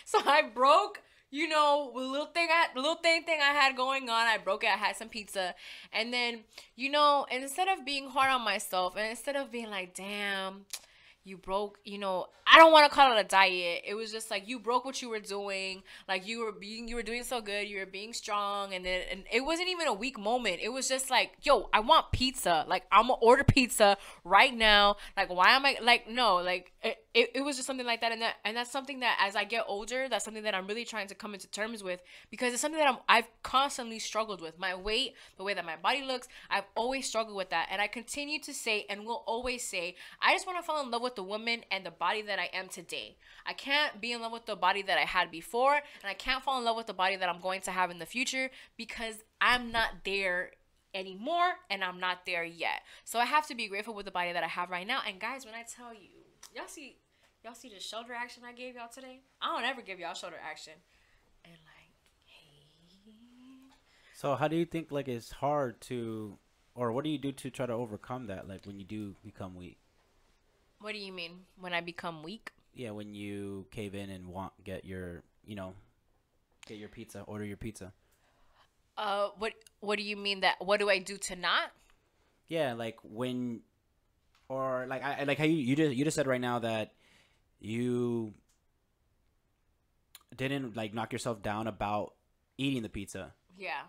A: So I broke, you know, the little thing I had going on. I broke it. I had some pizza. And then, you know, instead of being hard on myself, and instead of being like, damn, you broke, you know, I don't want to call it a diet. It was just like, you broke what you were doing. Like, you were doing so good. You were being strong. And it wasn't even a weak moment. It was just like, yo, I want pizza. Like, I'm going to order pizza right now. Like, why am I, like, no, like, it was just something like that. And that's something that as I get older, that's something that I'm really trying to come into terms with, because it's something that I've constantly struggled with. My weight, the way that my body looks, I've always struggled with that. And I continue to say, and will always say, I just want to fall in love with the woman and the body that I am today. I can't be in love with the body that I had before, and I can't fall in love with the body that I'm going to have in the future, because I'm not there anymore and I'm not there yet. So I have to be grateful with the body that I have right now. And guys, when I tell you, y'all see the shoulder action I gave y'all today? I don't ever give y'all shoulder action. And like, hey.
B: So how do you think like it's hard to, or what do you do to try to overcome that? Like when you do become weak?
A: What do you mean? When I become weak?
B: Yeah, when you cave in and get your pizza, order your pizza.
A: What do you mean that? What do I do to not?
B: Yeah, like when, or like I like how you just said right now that you didn't like knock yourself down about eating the pizza.
A: Yeah.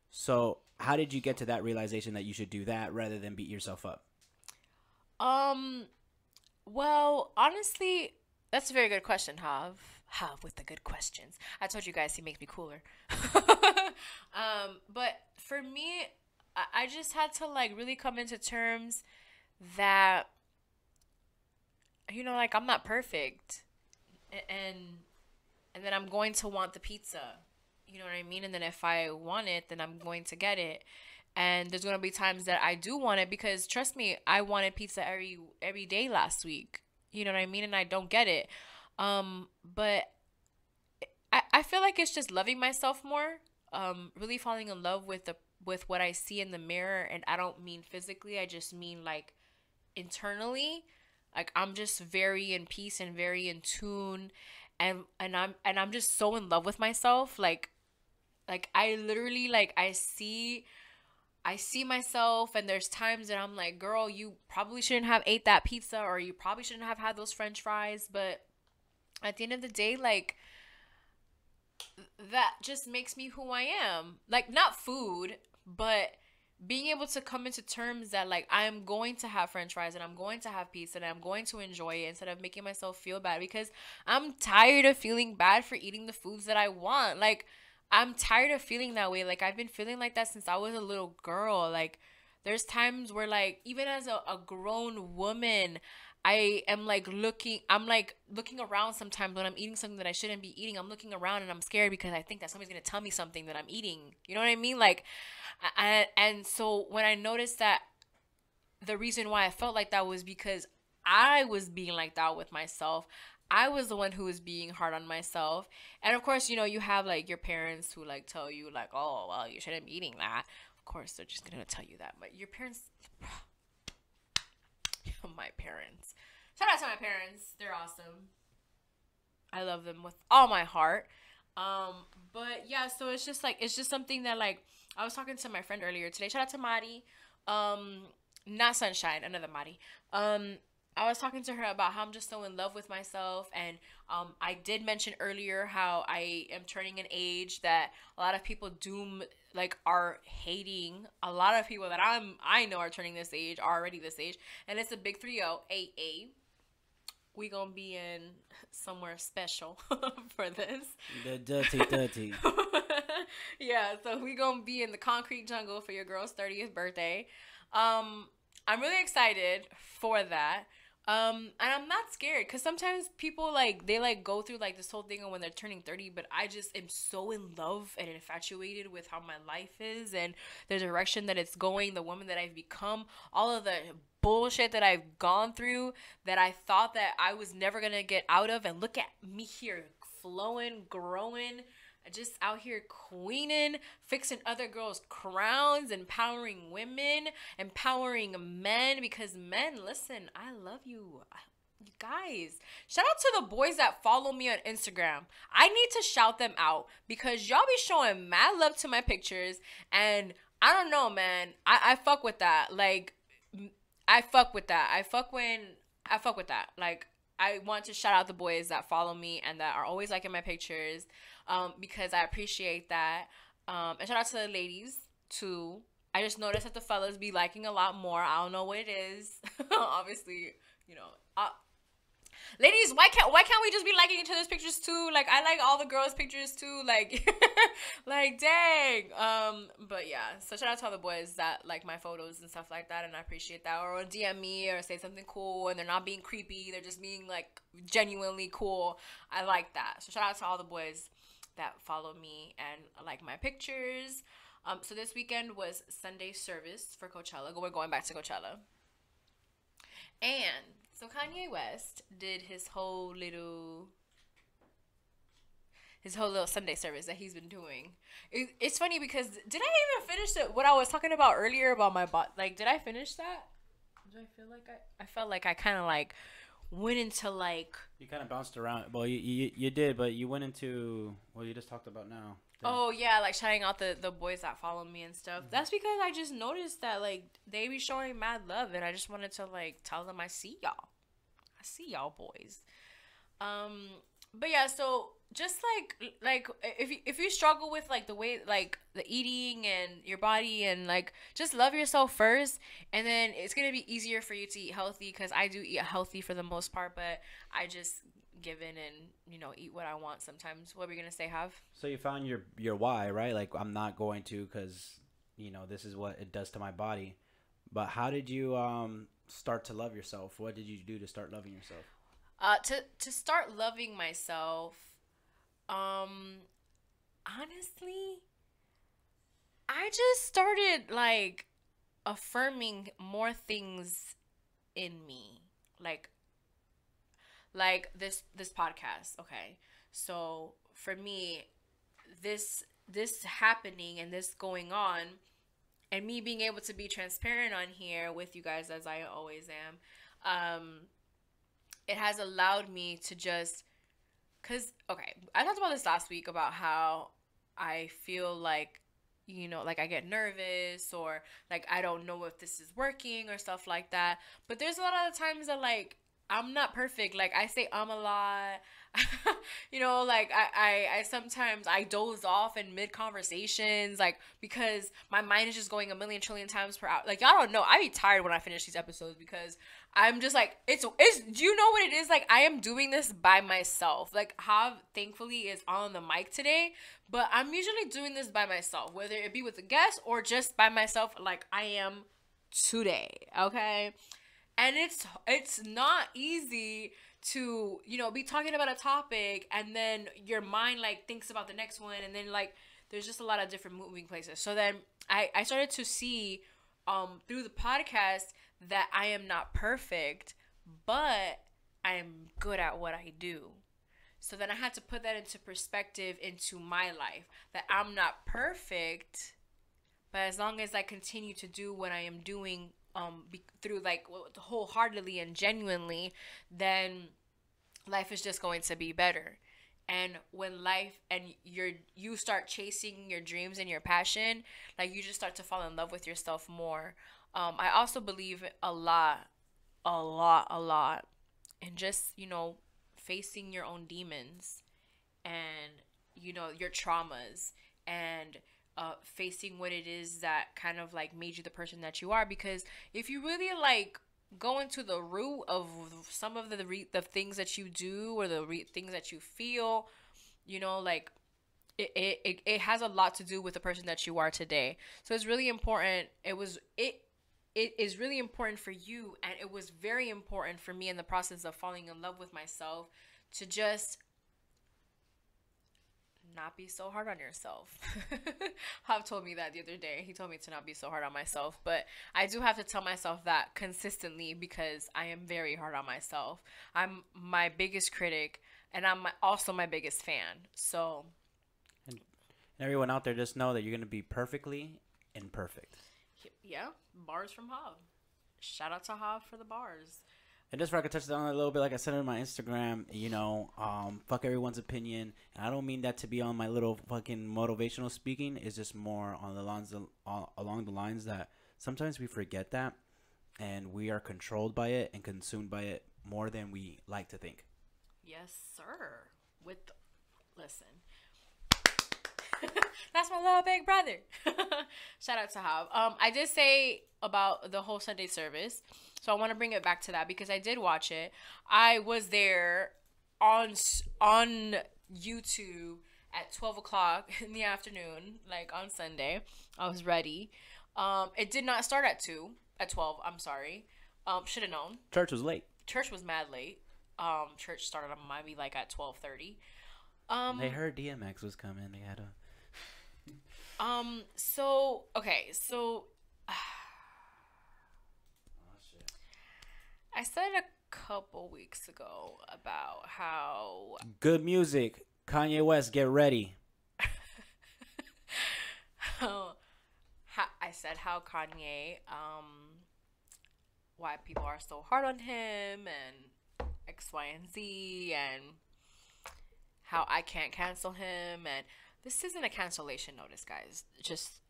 B: So how did you get to that realization that you should do that rather than beat yourself up?
A: Well, honestly, that's a very good question, Hav with the good questions. I told you guys he makes me cooler. But for me, I just had to like really come into terms that, you know, like I'm not perfect, and then I'm going to want the pizza, you know what I mean? And then if I want it, then I'm going to get it. And there's going to be times that I do want it, because trust me, I wanted pizza every day last week. You know what I mean? And I don't get it. But I feel like it's just loving myself more. Really falling in love with what I see in the mirror. And I don't mean physically. I just mean like internally. Like I'm just very in peace and very in tune. And I'm just so in love with myself. Like I literally, like, I see myself, and there's times that I'm like, girl, you probably shouldn't have ate that pizza, or you probably shouldn't have had those French fries. But at the end of the day, like, that just makes me who I am. Like, not food, but being able to come into terms that, like, I am going to have french fries and I'm going to have pizza and I'm going to enjoy it instead of making myself feel bad, because I'm tired of feeling bad for eating the foods that I want. Like, I'm tired of feeling that way. Like, I've been feeling like that since I was a little girl. Like, there's times where, like, even as a grown woman, I'm like looking around sometimes when I'm eating something that I shouldn't be eating. I'm looking around and I'm scared because I think that somebody's going to tell me something that I'm eating. You know what I mean? Like, and so when I noticed that the reason why I felt like that was because I was being like that with myself. I was the one who was being hard on myself. And of course, you have like your parents who like tell you like, oh, well, you shouldn't be eating that. Of course, they're just going to tell you that. But your parents, my parents. Shout out to my parents. They're awesome. I love them with all my heart. But yeah, so it's just something that, like, I was talking to my friend earlier today. Shout out to Mari. Not Sunshine, another Mari. I was talking to her about how I'm just so in love with myself, and I did mention earlier how I am turning an age that a lot of people are hating. A lot of people that I know are turning this age, are already this age, and it's a big 30 AA. We gonna be in somewhere special for this.
B: The dirty.
A: Yeah, so we gonna be in the concrete jungle for your girl's 30th birthday. I'm really excited for that. And I'm not scared, because sometimes people they go through like this whole thing when they're turning 30, but I just am so in love and infatuated with how my life is and the direction that it's going, the woman that I've become, all of the bullshit that I've gone through that I thought that I was never gonna get out of, and look at me here, flowing, growing, just out here queening, fixing other girls' crowns, empowering women, empowering men, because men, listen, I love you. You guys, shout out to the boys that follow me on Instagram. I need to shout them out because y'all be showing mad love to my pictures, and I don't know, man. I fuck with that. Like, I fuck with that. I fuck with that. Like, I want to shout out the boys that follow me and that are always liking my pictures, because I appreciate that. And shout out to the ladies too. I just noticed that the fellas be liking a lot more. I don't know what it is. Obviously, ladies, why can't we just be liking each other's pictures too? Like, I like all the girls' pictures too. Like, like, dang. But yeah, so shout out to all the boys that like my photos and stuff like that, and I appreciate that. Or DM me or say something cool, and they're not being creepy. They're just being like genuinely cool. I like that. So shout out to all the boys that follow me and like my pictures. So this weekend was Sunday service for Coachella. We're going back to Coachella. And so Kanye West did his whole little Sunday service that he's been doing. It's funny because did I even finish what I was talking about earlier about my bot? Like, did I finish that? Did I feel like I felt like I kind of like went into like...
B: You kind of bounced around. Well, you did, but you went into what you just talked about now.
A: Oh, yeah, like shouting out the boys that follow me and stuff. Mm-hmm. That's because I just noticed that, like, they be showing mad love, and I just wanted to, like, tell them I see y'all. I see y'all boys. But yeah, so just like if you struggle with like the way, like the eating and your body, and like just love yourself first, and then it's gonna be easier for you to eat healthy, because I do eat healthy for the most part, but I just give in and eat what I want sometimes. What were you gonna say, Hav?
B: So you found your why, right? Like, I'm not going to because this is what it does to my body. But how did you start to love yourself? What did you do to start loving yourself?
A: To start loving myself, honestly, I just started like affirming more things in me, like this podcast. Okay, so for me, this happening and this going on, and me being able to be transparent on here with you guys, as I always am, it has allowed me to just, because, okay, I talked about this last week about how I feel like, like I get nervous, or like I don't know if this is working or stuff like that. But there's a lot of times that like I'm not perfect. Like, I say a lot. You know, like I sometimes I doze off in mid conversations, like because my mind is just going a million trillion times per hour. Like, y'all don't know. I be tired when I finish these episodes because I'm just like, it's do you know what it is? Like, I am doing this by myself. Like, Hav thankfully is on the mic today, but I'm usually doing this by myself, whether it be with a guest or just by myself, like I am today. Okay. And it's not easy to, you know, be talking about a topic and then your mind like thinks about the next one, and then like there's just a lot of different moving places. So then I started to see through the podcast that I am not perfect, but I am good at what I do. So then I had to put that into perspective into my life, that I'm not perfect, but as long as I continue to do what I am doing through like wholeheartedly and genuinely, then life is just going to be better. And when life and you start chasing your dreams and your passion, like you just start to fall in love with yourself more. I also believe a lot in just, you know, facing your own demons and, you know, your traumas, and facing what it is that kind of like made you the person that you are. Because if you really like go into the root of some of the things that you do, or things that you feel, you know, like it has a lot to do with the person that you are today. So it's really important. It is really important for you, and it was very important for me in the process of falling in love with myself, to just not be so hard on yourself. Hav told me that the other day. He told me to not be so hard on myself. But I do have to tell myself that consistently, because I am very hard on myself. I'm my biggest critic, and I'm also my biggest fan. So,
B: And everyone out there, just know that you're going to be perfectly imperfect.
A: yeah, bars from Hav. Shout out to Hav for the bars.
B: And just for I could touch on it a little bit, like I said on my Instagram, you know, fuck everyone's opinion. And I don't mean that to be on my little fucking motivational speaking. It's just more on the lines along the lines that sometimes we forget that, and we are controlled by it and consumed by it more than we like to think.
A: Yes, sir. Listen. That's my little big brother. Shout out to Hav. I did say about the whole Sunday service, so I want to bring it back to that because I did watch it. I was there on YouTube at 12 o'clock in the afternoon, like on Sunday. I was ready. It did not start at 12. I'm sorry. Should have known.
B: Church was late.
A: Church was mad late. Church started maybe like at 12:30.
B: They heard DMX was coming. They had a.
A: So okay, so I said a couple weeks ago about how
B: Good music. Kanye West, get ready.
A: I said how Kanye, why people are so hard on him and X, Y, and Z, and how I can't cancel him. And this isn't a cancellation notice, guys. Just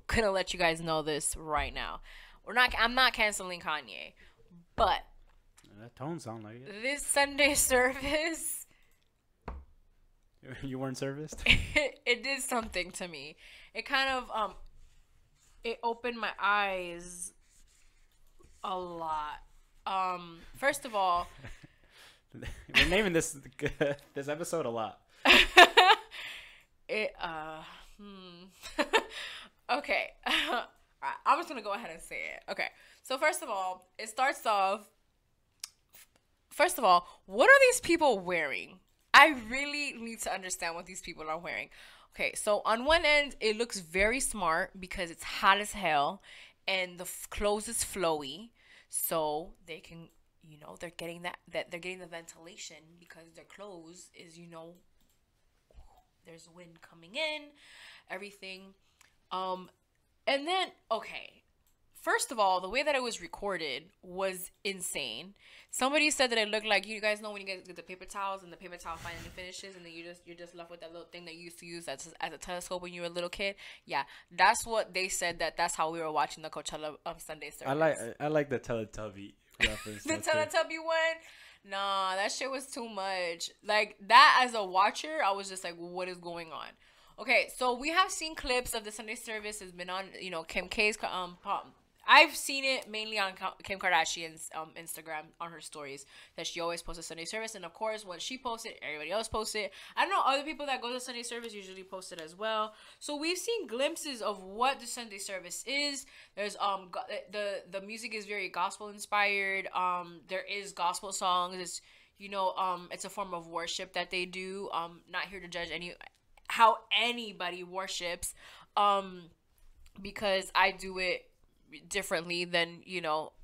A: gonna let you guys know this right now. I'm not canceling Kanye, but
B: That tone sound like it.
A: this Sunday service,
B: You weren't serviced?
A: it did something to me. It kind of it opened my eyes a lot. First of all,
B: We're naming this episode a lot.
A: it okay. Alright, I'm just gonna go ahead and say it. Okay, so first of all, it starts off. First of all, what are these people wearing? I really need to understand what these people are wearing. Okay, so on one end, it looks very smart because it's hot as hell, and the clothes is flowy, so they can, you know, they're getting that they're getting the ventilation because their clothes is, you know, there's wind coming in, everything. And then, okay, first of all, the way that it was recorded was insane. Somebody said that it looked like, you guys know when you get the paper towels and the paper towel finally finishes, and then you're just left with that little thing that you used to use as a telescope when you were a little kid. Yeah, that's what they said. That's how we were watching the Coachella Sunday service.
B: I like the Teletubby reference.
A: The Teletubby one. Nah, that shit was too much. Like, that as a watcher, I was just like, what is going on? Okay, so we have seen clips of the Sunday service. Has been on, Kim K's I've seen it mainly on Kim Kardashian's Instagram on her stories that she always posts a Sunday service, and of course when she posts it, everybody else posts it. I don't know, other people that go to Sunday service usually post it as well. So we've seen glimpses of what the Sunday service is. There's the music is very gospel inspired. There is gospel songs. It's it's a form of worship that they do. Not here to judge how anybody worships, because I do it differently than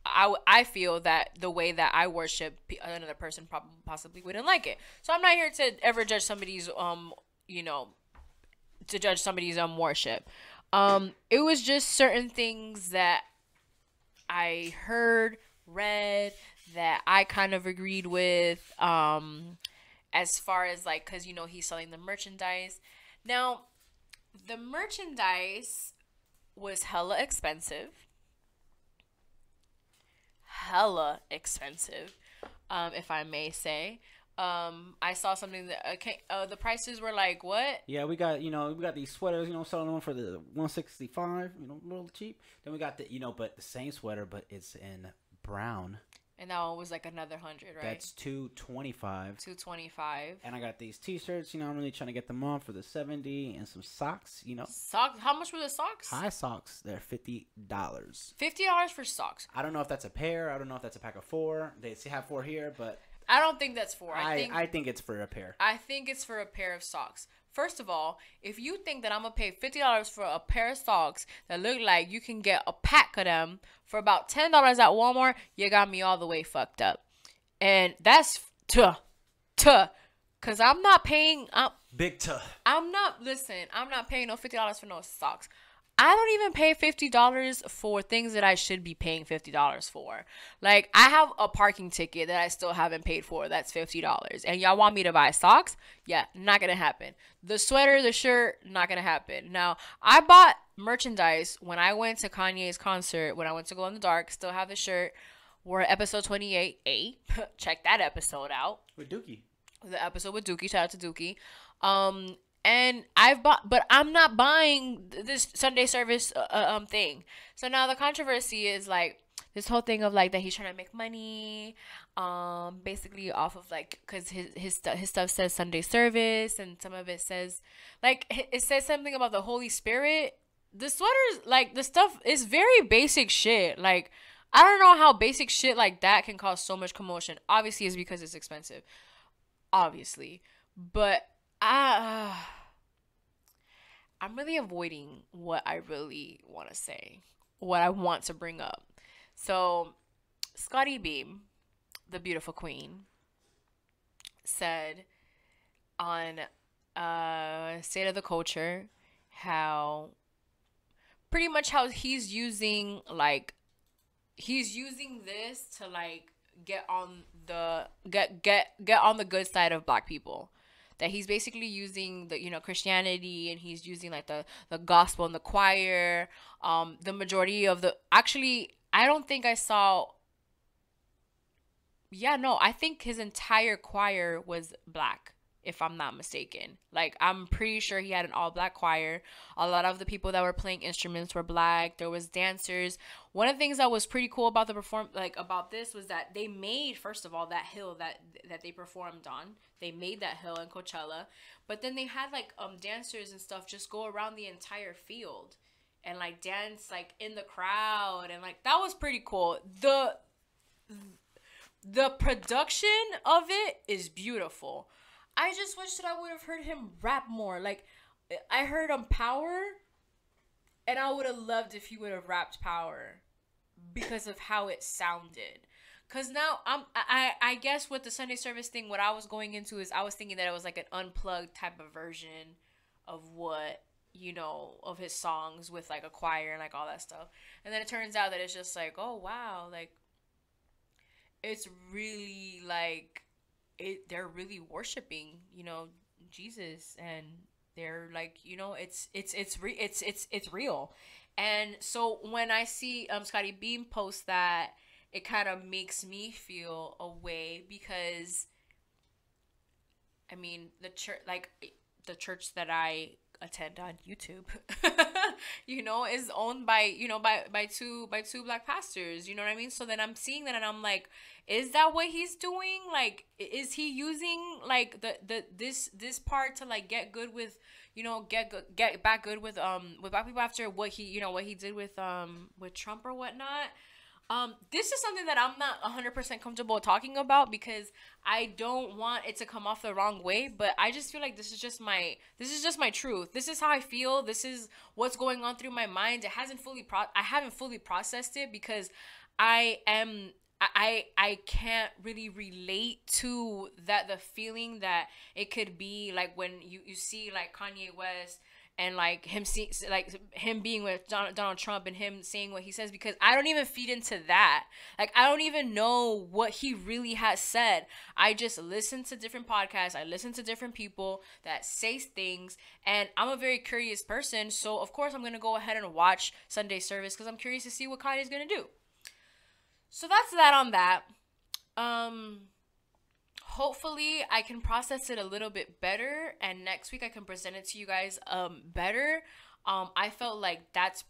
A: I feel that the way that I worship, another person possibly wouldn't like it. So I'm not here to ever judge somebody's worship. It was just certain things that I heard, read, that I kind of agreed with, as far as like, because he's selling the merchandise. Now the merchandise was hella expensive, if I may say. I saw something that the prices were like, what?
B: Yeah, we got these sweaters, selling them for the $165, a little cheap. Then we got the but the same sweater, but it's in brown.
A: And that one was like another $100, right?
B: That's $225.
A: $225.
B: And I got these T-shirts. I'm really trying to get them on for the $70, and some socks.
A: Socks. How much were the socks?
B: High socks. They're $50.
A: $50 for socks.
B: I don't know if that's a pair. I don't know if that's a pack of 4. They have 4 here, but
A: I don't think that's 4.
B: I think it's for a pair.
A: I think it's for a pair of socks. First of all, if you think that I'm going to pay $50 for a pair of socks that look like you can get a pack of them for about $10 at Walmart, you got me all the way fucked up. And that's because I'm not paying.
B: Big tuh.
A: I'm not paying no $50 for no socks. I don't even pay $50 for things that I should be paying $50 for. Like, I have a parking ticket that I still haven't paid for. That's $50. And y'all want me to buy socks? Yeah, not going to happen. The sweater, the shirt, not going to happen. Now, I bought merchandise when I went to Kanye's concert, when I went to Glow in the Dark. Still have the shirt. We're at episode 28A. Check that episode out.
B: With Dookie.
A: The episode with Dookie. Shout out to Dookie. And I've bought, but I'm not buying this Sunday service thing. So now the controversy is like this whole thing of like that he's trying to make money, basically off of like, because his stuff says Sunday service, and some of it says like it says something about the Holy Spirit. The sweaters, like the stuff is very basic shit. Like, I don't know how basic shit like that can cause so much commotion. Obviously, it's because it's expensive. Obviously, but I'm really avoiding what I really want to say, what I want to bring up. So, Scotty Beam, the beautiful queen, said on State of the Culture how pretty much how he's using this to like get on the good side of black people. That he's basically using the Christianity, and he's using like the gospel and the choir. The majority of actually, I don't think I saw. Yeah, no, I think his entire choir was black, if I'm not mistaken. Like, I'm pretty sure he had an all black choir. A lot of the people that were playing instruments were black. There was dancers. One of the things that was pretty cool about about this was that they made, first of all, that hill that they performed on. They made that hill in Coachella, but then they had like dancers and stuff just go around the entire field and like dance like in the crowd, and like that was pretty cool. The production of it is beautiful. I just wish that I would have heard him rap more. Like, I heard him Power, and I would have loved if he would have rapped Power because of how it sounded. Because now I guess with the Sunday service thing, what I was going into is I was thinking that it was like an unplugged type of version of what, of his songs with like a choir and like all that stuff. And then it turns out that it's just like, oh, wow, like, it's really like, they're really worshiping, Jesus, and they're like, it's real. And so when I see Scotty Beam post that, it kind of makes me feel a way because, I mean, the church that I attend on YouTube, is owned by, by two black pastors, you know what I mean? So then I'm seeing that and I'm like, is that what he's doing? Like, is he using like this part to like get good with, get back good with black people after what he did with Trump or whatnot? This is something that I'm not 100% comfortable talking about because I don't want it to come off the wrong way, but I just feel like this is just my truth. This is how I feel. This is what's going on through my mind. I haven't fully processed it because I can't really relate to the feeling that it could be like when you see like Kanye West and like him being with Donald Trump and him saying what he says, because I don't even feed into that. Like, I don't even know what he really has said. I just listen to different podcasts. I listen to different people that say things, and I'm a very curious person. So of course I'm going to go ahead and watch Sunday service because I'm curious to see what Kanye's going to do. So that's that on that. Hopefully I can process it a little bit better, and next week I can present it to you guys better. I felt like that's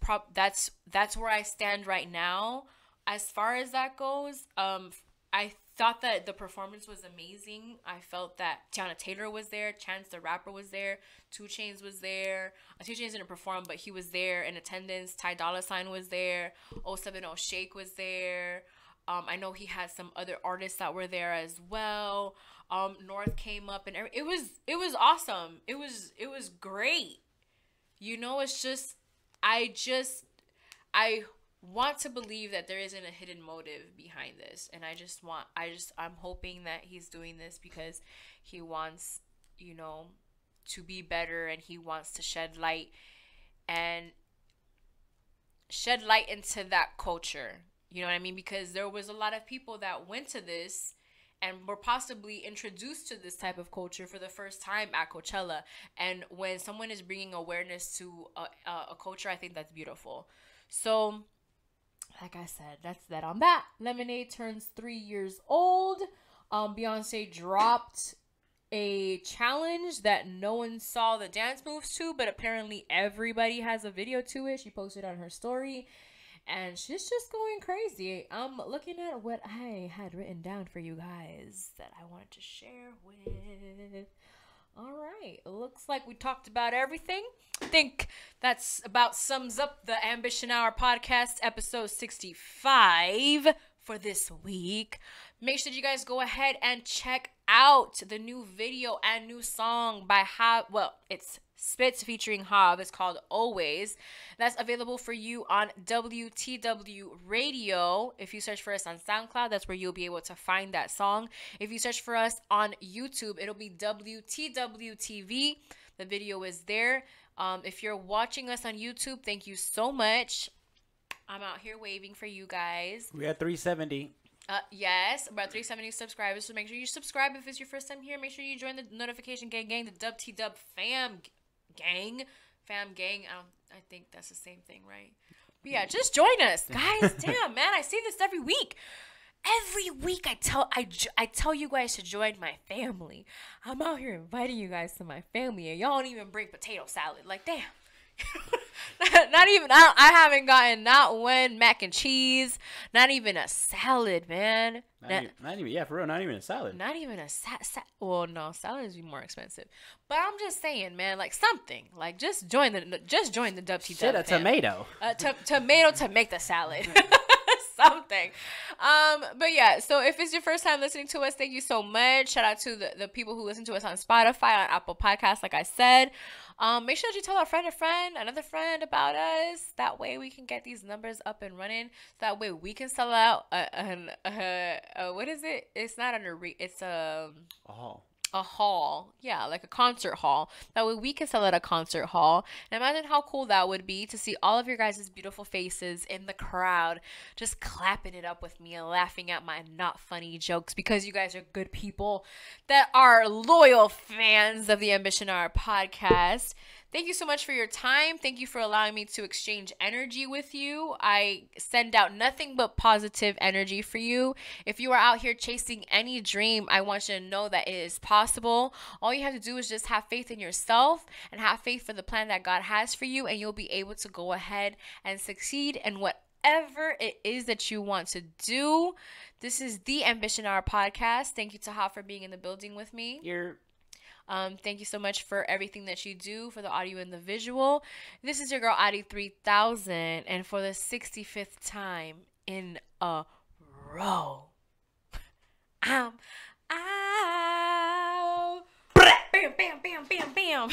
A: where I stand right now as far as that goes. I thought that the performance was amazing. I felt that Tiana Taylor was there, Chance the Rapper was there, 2 Chainz was there. 2 Chainz didn't perform, but he was there in attendance. Ty Dolla $ign was there. 070 Shake was there. I know he had some other artists that were there as well. North came up and it was awesome. It was great. It's just I want to believe that there isn't a hidden motive behind this, and I'm hoping that he's doing this because he wants, to be better, and he wants to shed light into that culture. You know what I mean? Because there was a lot of people that went to this and were possibly introduced to this type of culture for the first time at Coachella. And when someone is bringing awareness to a culture, I think that's beautiful. So, like I said, that's that on that. Lemonade turns 3 years old. Beyonce dropped a challenge that no one saw the dance moves to, but apparently everybody has a video to it. She posted on her story. And she's just going crazy. I'm looking at what I had written down for you guys that I wanted to share with. All right. It looks like we talked about everything. I think that's about sums up the Ambition Hour podcast episode 65 for this week. Make sure you guys go ahead and check out the new video and new song by it's Spitz featuring Hav. It's called Always. That's available for you on WTW Radio. If you search for us on SoundCloud, that's where you'll be able to find that song. If you search for us on YouTube, it'll be WTW TV. The video is there. If you're watching us on YouTube, thank you so much. I'm out here waving for you guys.
B: We had 370.
A: Yes, about 370 subscribers. So make sure you subscribe if it's your first time here. Make sure you join the notification gang, the WTW Fam gang. I think that's the same thing, right? But yeah, just join us, guys. Damn, man, I say this every week. Every week I tell you guys to join my family. I'm out here inviting you guys to my family, and y'all don't even bring potato salad. Like, damn. Not even I haven't gotten not one mac and cheese, not even a salad, man.
B: Not even for real, not even a salad.
A: Not even a well, no, salad is more expensive. But I'm just saying, man, like something, like just join the WTW.
B: Shit, a tomato.
A: Tomato to make the salad. Something. But yeah, so if it's your first time listening to us, thank you so much. Shout out to the people who listen to us on Spotify, on Apple Podcasts, like I said. Make sure that you tell another friend about us. That way we can get these numbers up and running. That way we can sell out what is it? It's not it's a hall. Yeah, like a concert hall. That way we can sell at a concert hall. And imagine how cool that would be to see all of your guys' beautiful faces in the crowd just clapping it up with me and laughing at my not funny jokes, because you guys are good people that are loyal fans of the Ambition Hour podcast. Thank you so much for your time. Thank you for allowing me to exchange energy with you. I send out nothing but positive energy for you. If you are out here chasing any dream, I want you to know that it is possible. All you have to do is just have faith in yourself and have faith for the plan that God has for you, and you'll be able to go ahead and succeed in whatever it is that you want to do. This is the Ambition Hour podcast. Thank you, Taha, for being in the building with me. Thank you so much for everything that you do for the audio and the visual. This is your girl, AuDii 3000, and for the 65th time in a row, I'm out. Bam, bam, bam, bam, bam.